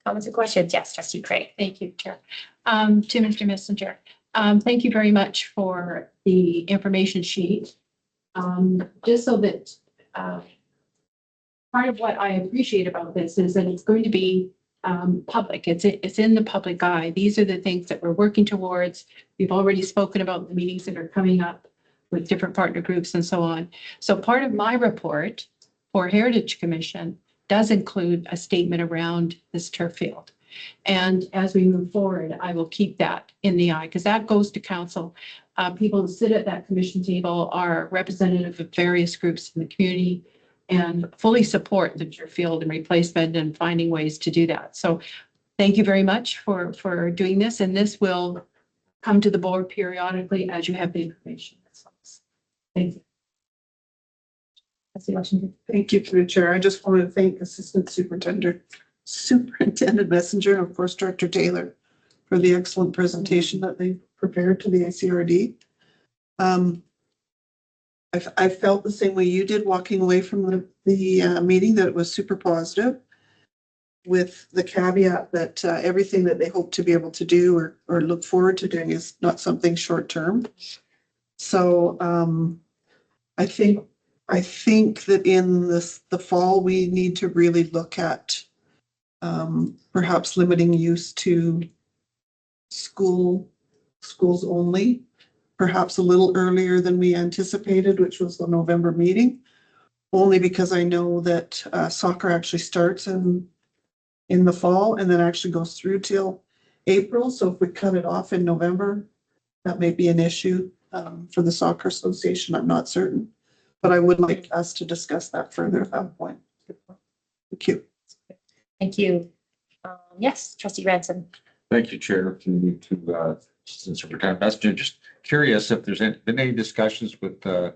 Comments or questions? Yes, Trustee Craig. Thank you, Chair. To Mr. Messenger, thank you very much for the information sheet. Just so that part of what I appreciate about this is that it's going to be public. It's in the public eye. These are the things that we're working towards. We've already spoken about the meetings that are coming up with different partner groups and so on. So part of my report for Heritage Commission does include a statement around this turf field. And as we move forward, I will keep that in the eye because that goes to council. People who sit at that commission table are representative of various groups in the community and fully support the turf field and replacement and finding ways to do that. So thank you very much for doing this. And this will come to the board periodically as you have the information. Thank you. Thank you, through the chair. I just wanted to thank Assistant Superintendent Messenger, and of course, Director Taylor for the excellent presentation that they prepared to the ACRD. I felt the same way you did walking away from the meeting, that it was super positive, with the caveat that everything that they hope to be able to do or look forward to doing is not something short term. So I think that in the fall, we need to really look at perhaps limiting use to schools only, perhaps a little earlier than we anticipated, which was the November meeting, only because I know that soccer actually starts in the fall and then actually goes through till April. So if we cut it off in November, that may be an issue for the Soccer Association. I'm not certain. But I would like us to discuss that further at that point. Thank you. Thank you. Yes, trustee Ransom. Thank you, Chair, to Superintendent Messenger. Just curious if there's been any discussions with the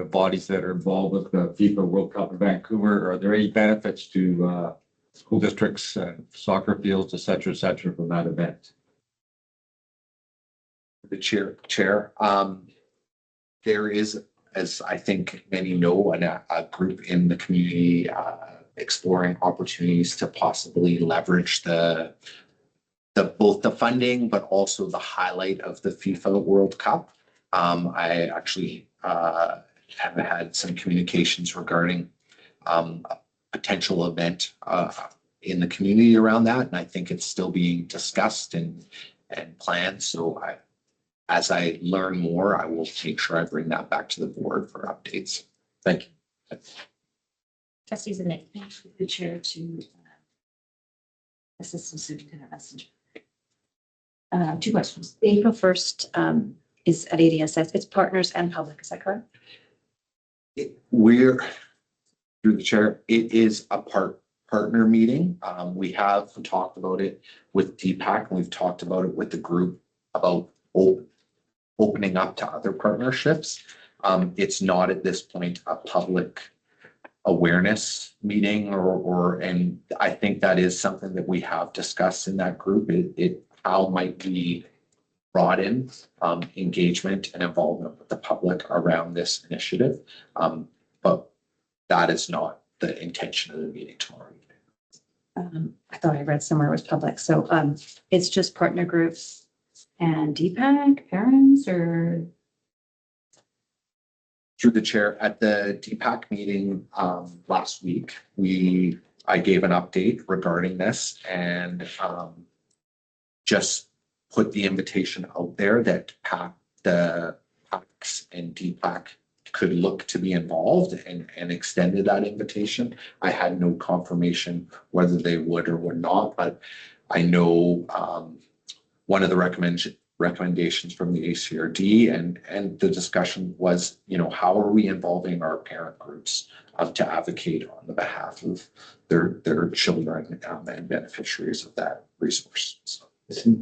bodies that are involved with the FIFA World Cup in Vancouver. Are there any benefits to school districts, soccer fields, et cetera, from that event? The chair, there is, as I think many know, a group in the community exploring opportunities to possibly leverage the both the funding, but also the highlight of the FIFA World Cup. I actually have had some communications regarding a potential event in the community around that, and I think it's still being discussed and planned. So as I learn more, I will make sure I bring that back to the board for updates. Thank you. Trustees and Nick. The chair to Assistant Superintendent Messenger. 2 questions. April 1st is at ADSS. It's partners and public. Is that correct? We're through the chair. It is a partner meeting. We have talked about it with DPAC, and we've talked about it with the group about opening up to other partnerships. It's not at this point a public awareness meeting and I think that is something that we have discussed in that group. How might we broaden engagement and involvement with the public around this initiative? But that is not the intention of the meeting tomorrow evening. I thought I read somewhere it was public. So it's just partner groups and DPAC, parents, or? Through the chair, at the DPAC meeting last week, I gave an update regarding this and just put the invitation out there that the PACs and DPAC could look to be involved and extended that invitation. I had no confirmation whether they would or would not, but I know one of the recommendations from the ACRD and the discussion was, how are we involving our parent groups to advocate on the behalf of their children and beneficiaries of that resource. So,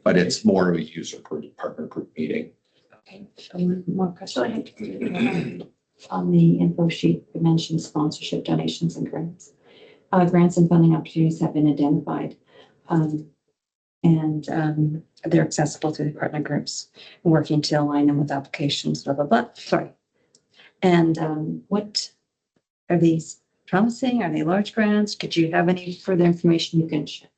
but it's more of a user group, partner group meeting. Okay, one more question. On the info sheet, it mentions sponsorship, donations, and grants. Grants and funding opportunities have been identified. And they're accessible through the partner groups, working to align them with applications, blah, blah, blah. Sorry. And what are these promising? Are they large grants? Could you have any further information you can share?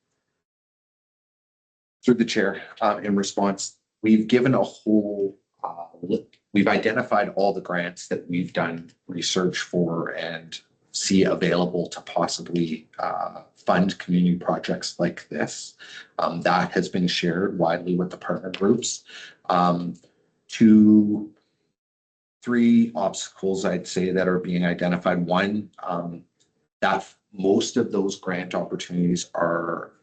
Through the chair, in response, we've given a whole, we've identified all the grants that we've done research for and see available to possibly fund community projects like this. That has been shared widely with the partner groups. 2, 3 obstacles I'd say that are being identified. One, that most of those grant opportunities are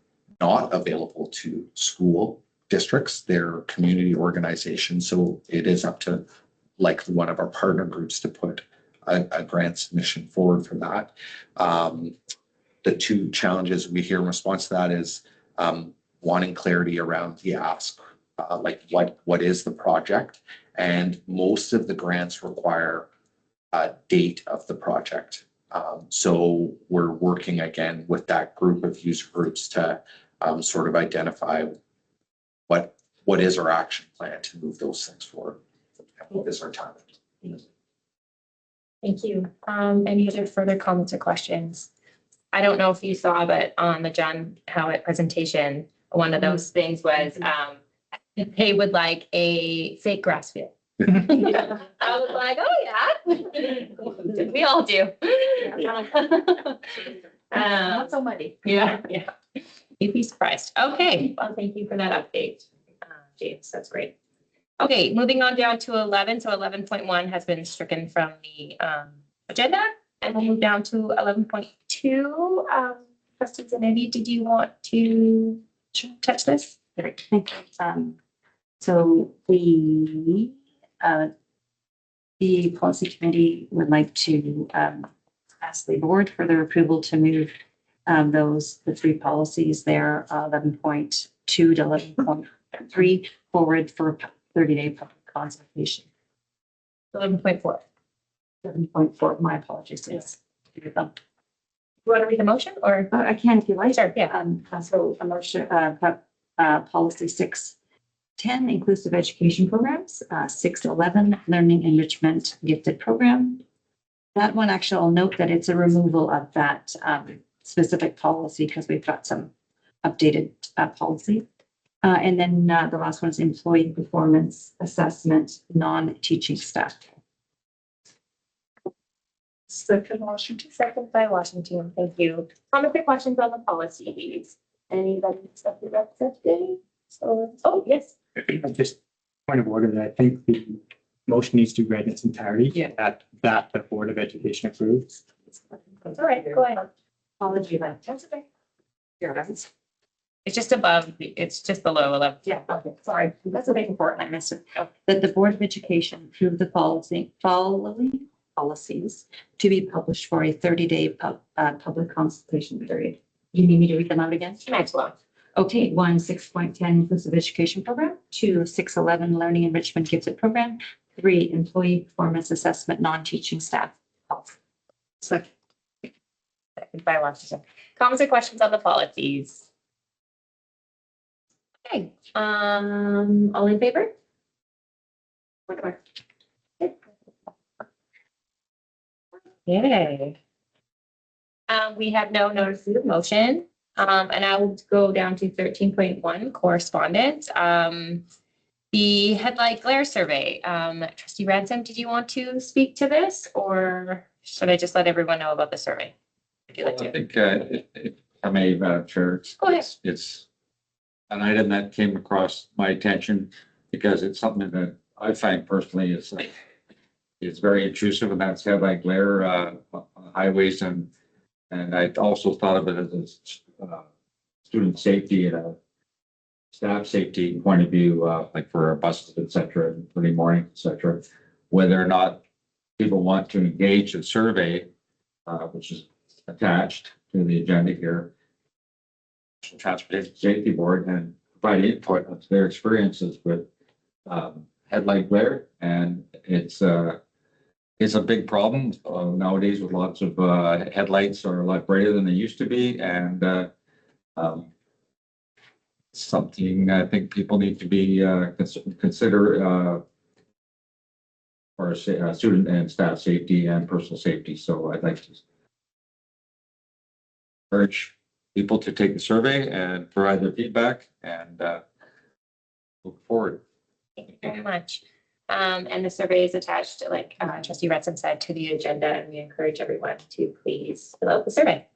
not available to school districts. They're community organizations. So it is up to likely one of our partner groups to put a grant submission forward for that. The 2 challenges we hear in response to that is wanting clarity around the ask, like what is the project? And most of the grants require a date of the project. So we're working again with that group of user groups to sort of identify what is our action plan to move those things forward. And what is our timing? Thank you. Any other further comments or questions? I don't know if you saw, but on the John Howitt presentation, one of those things was they would like a fake grass field. Yeah. I was like, oh yeah, we all do. Not so muddy. Yeah. You'd be surprised. Okay, well, thank you for that update, James. That's great. Okay, moving on down to 11. So 11.1 has been stricken from the agenda, and we'll move down to 11.2. Trustee Zanetti, did you want to touch this? Great, thank you. So we the policy committee would like to ask the board for their approval to move the three policies there, 11.2 to 11.3 forward for 30-day public consultation. 11.4. 7.4, my apologies, yes. You want to read the motion or? I can if you like. Sure, yeah. So a motion, policy 610, inclusive education programs, 611, learning enrichment gifted program. That one, actually, I'll note that it's a removal of that specific policy because we've got some updated policy. And then the last one is employee performance assessment, non-teaching staff. Second Washington. Second by Washington. Thank you. Comments or questions on the policies? Anybody accepted that today? So, oh, yes. Just point of order that I think the motion needs to be read in its entirety. Yeah. That the Board of Education approves. All right, go ahead. Apology, That's okay. here, that's, It's just above, it's just below 11. yeah, okay, sorry, that's a big important, I missed it. That the Board of Education approve the following policies to be published for a 30-day public consultation period. You need me to read them out again? Next one. Okay, 1, 6.10 inclusive education program, 2, 611 learning enrichment gifted program, 3, employee performance assessment, non-teaching staff health. Second by Washington. Comments or questions on the policies? Okay, all in favor? Yay. We have no notices of motion. And I will go down to 13.1 correspondence. The headlight glare survey. Trustee Ransom, did you want to speak to this or should I just let everyone know about the survey? If you'd like I to. think if I may, Madam Chair, Go ahead. it's an item that came across my attention because it's something that I find personally is very intrusive, and that's headlight glare on highways, and I also thought of it as a student safety and a staff safety point of view, like for our buses, et cetera, early morning, et cetera, whether or not people want to engage in survey, which is attached to the agenda here, Transportation Safety Board, and provide input into their experiences with headlight glare. And it's a big problem nowadays with lots of headlights are a lot brighter than they used to be. And something I think people need to be consider for student and staff safety and personal safety. So I'd like to urge people to take the survey and provide their feedback and look forward. Thank you very much. And the survey is attached, like Trustee Retson said, to the agenda, and we encourage everyone to please fill out the survey.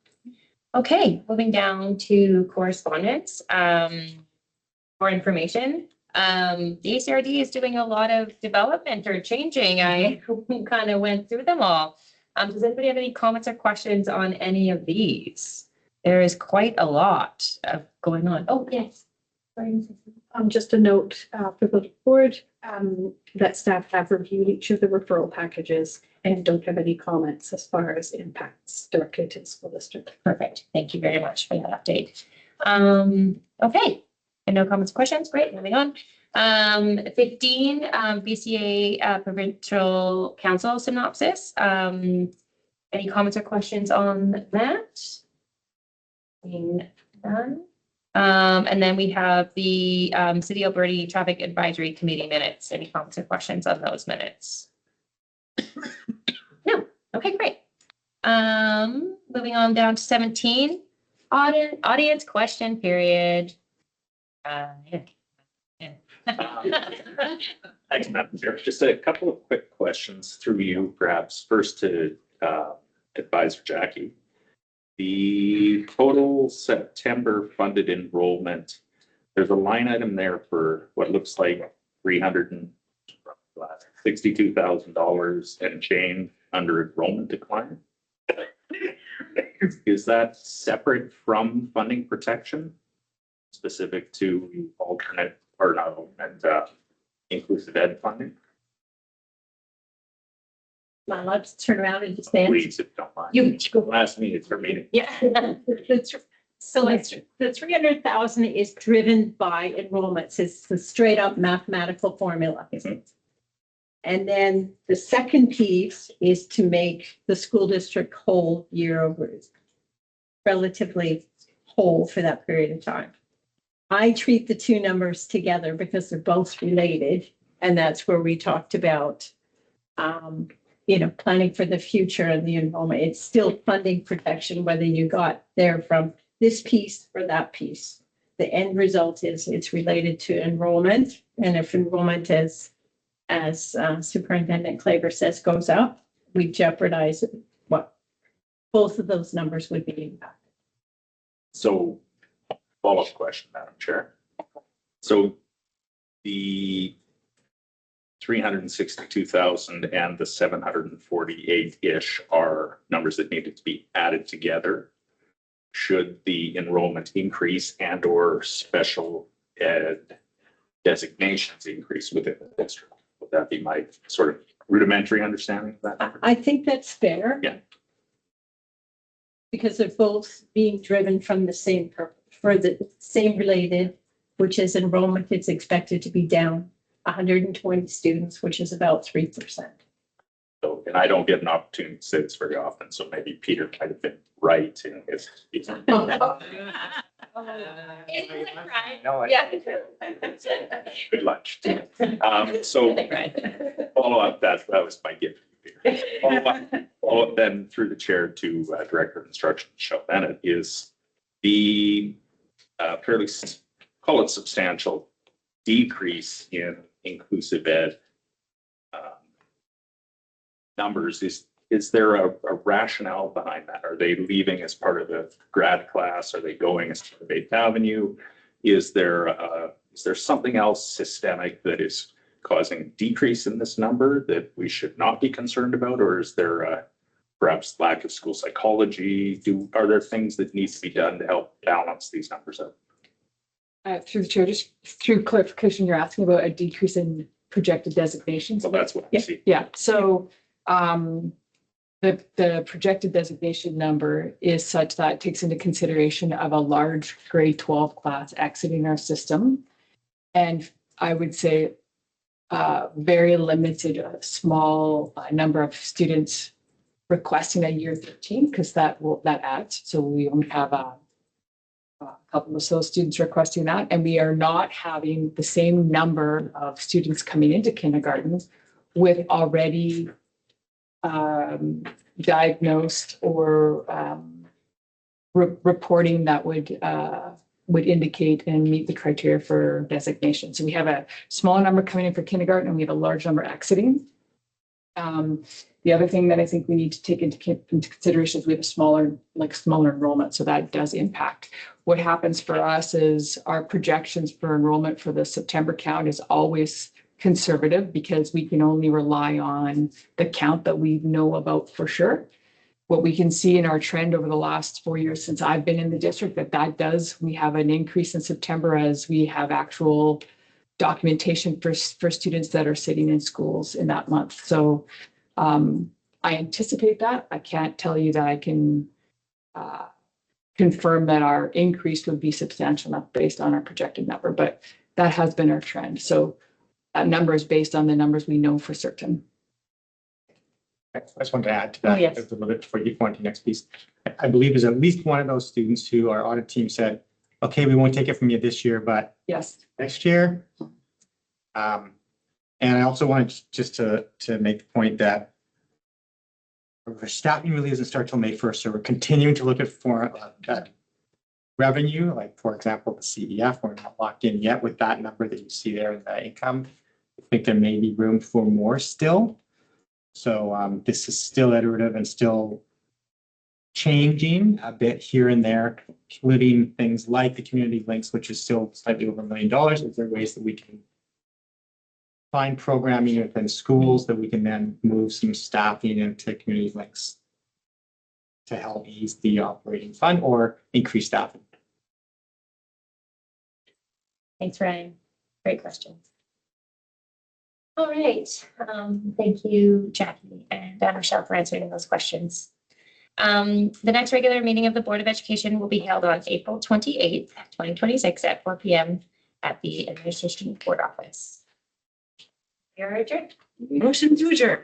Okay, moving down to correspondence. For information, the ACRD is doing a lot of development or changing. I kind of went through them all. Does anybody have any comments or questions on any of these? There is quite a lot of going on. Oh, yes. Just a note for the board that staff have reviewed each of the referral packages and don't have any comments as far as impacts directly to the school district. Perfect. Thank you very much for that update. Okay. And no comments, questions. Great. Moving on. 15, BCA Provincial Council synopsis. Any comments or questions on that? Seeing none. And then we have the City Alberta Traffic Advisory Committee minutes. Any comments or questions on those minutes? No. Okay, great. Moving on down to 17, audience question period. Thanks, Madam Chair. Just a couple of quick questions through you, perhaps first to Advisor Jackie. The total September funded enrollment, there's a line item there for what looks like $362,000 and change under enrollment decline. Is that separate from funding protection? Specific to alternate or not alternate inclusive ed funding? Am I allowed to turn around and just dance? Please, if you don't mind. You go. Last meeting, it's for meeting. Yeah. So it's, the 300,000 is driven by enrollments. It's the straight up mathematical formula. And then the second piece is to make the school district whole year over, relatively whole for that period of time. I treat the two numbers together because they're both related. And that's where we talked about, planning for the future and the enrollment. It's still funding protection, whether you got there from this piece or that piece. The end result is it's related to enrollment. And if enrollment as Superintendent Claver says, goes up, we jeopardize what both of those numbers would be impacted. So follow-up question, Madam Chair. So the 362,000 and the 748-ish are numbers that needed to be added together. Should the enrollment increase and or special ed designations increase within the district? Would that be my sort of rudimentary understanding of that? I think that's fair. Yeah. Because they're both being driven from the same purpose, for the same related, which is enrollment is expected to be down 120 students, which is about 3%. So, and I don't get an opportunity to say this very often, so maybe Peter might have been right in his. Good lunch. So follow up, that was my gift. Follow up then through the chair to Director of Instruction, Michelle Bennett, is the fairly, call it substantial decrease in inclusive ed numbers. Is there a rationale behind that? Are they leaving as part of the grad class? Are they going as part of 8th Avenue? Is there something else systemic that is causing a decrease in this number that we should not be concerned about? Or is there perhaps lack of school psychology? Are there things that need to be done to help balance these numbers out? Through the chair, just through clarification, you're asking about a decrease in projected designations? So that's what I see. Yeah, so the projected designation number is such that it takes into consideration of a large grade 12 class exiting our system. And I would say very limited, small number of students requesting a year 13, because that adds. So we only have a couple of those students requesting that, and we are not having the same number of students coming into kindergarten with already diagnosed or reporting that would indicate and meet the criteria for designation. So we have a small number coming in for kindergarten, and we have a large number exiting. The other thing that I think we need to take into consideration is we have a smaller enrollment, so that does impact. What happens for us is our projections for enrollment for the September count is always conservative because we can only rely on the count that we know about for sure. What we can see in our trend over the last 4 years since I've been in the district, we have an increase in September as we have actual documentation for students that are sitting in schools in that month. So I anticipate that. I can't tell you that I can confirm that our increase would be substantial enough based on our projected number, but that has been our trend. So that number is based on the numbers we know for certain. I just wanted to add to that. Oh, yes. A little bit before you go on to the next piece. I believe there's at least one of those students who our audit team said, okay, we won't take it from you this year, but yes, next year. And I also wanted just to make the point that our staffing really doesn't start till May 1st. So we're continuing to look at revenue, like for example, the CEF, we're not locked in yet with that number that you see there in the income. I think there may be room for more still. So this is still iterative and still changing a bit here and there, including things like the community links, which is still slightly over $1 million. Is there ways that we can find programming within schools that we can then move some staffing into community links to help ease the operating fund or increase staffing? Thanks, Ryan. Great questions. All right, thank you, Jackie and Michelle for answering those questions. The next regular meeting of the Board of Education will be held on April 28th, 2026 at 4 p.m. at the Administration Board Office. You're adjourned. Motion to adjourn.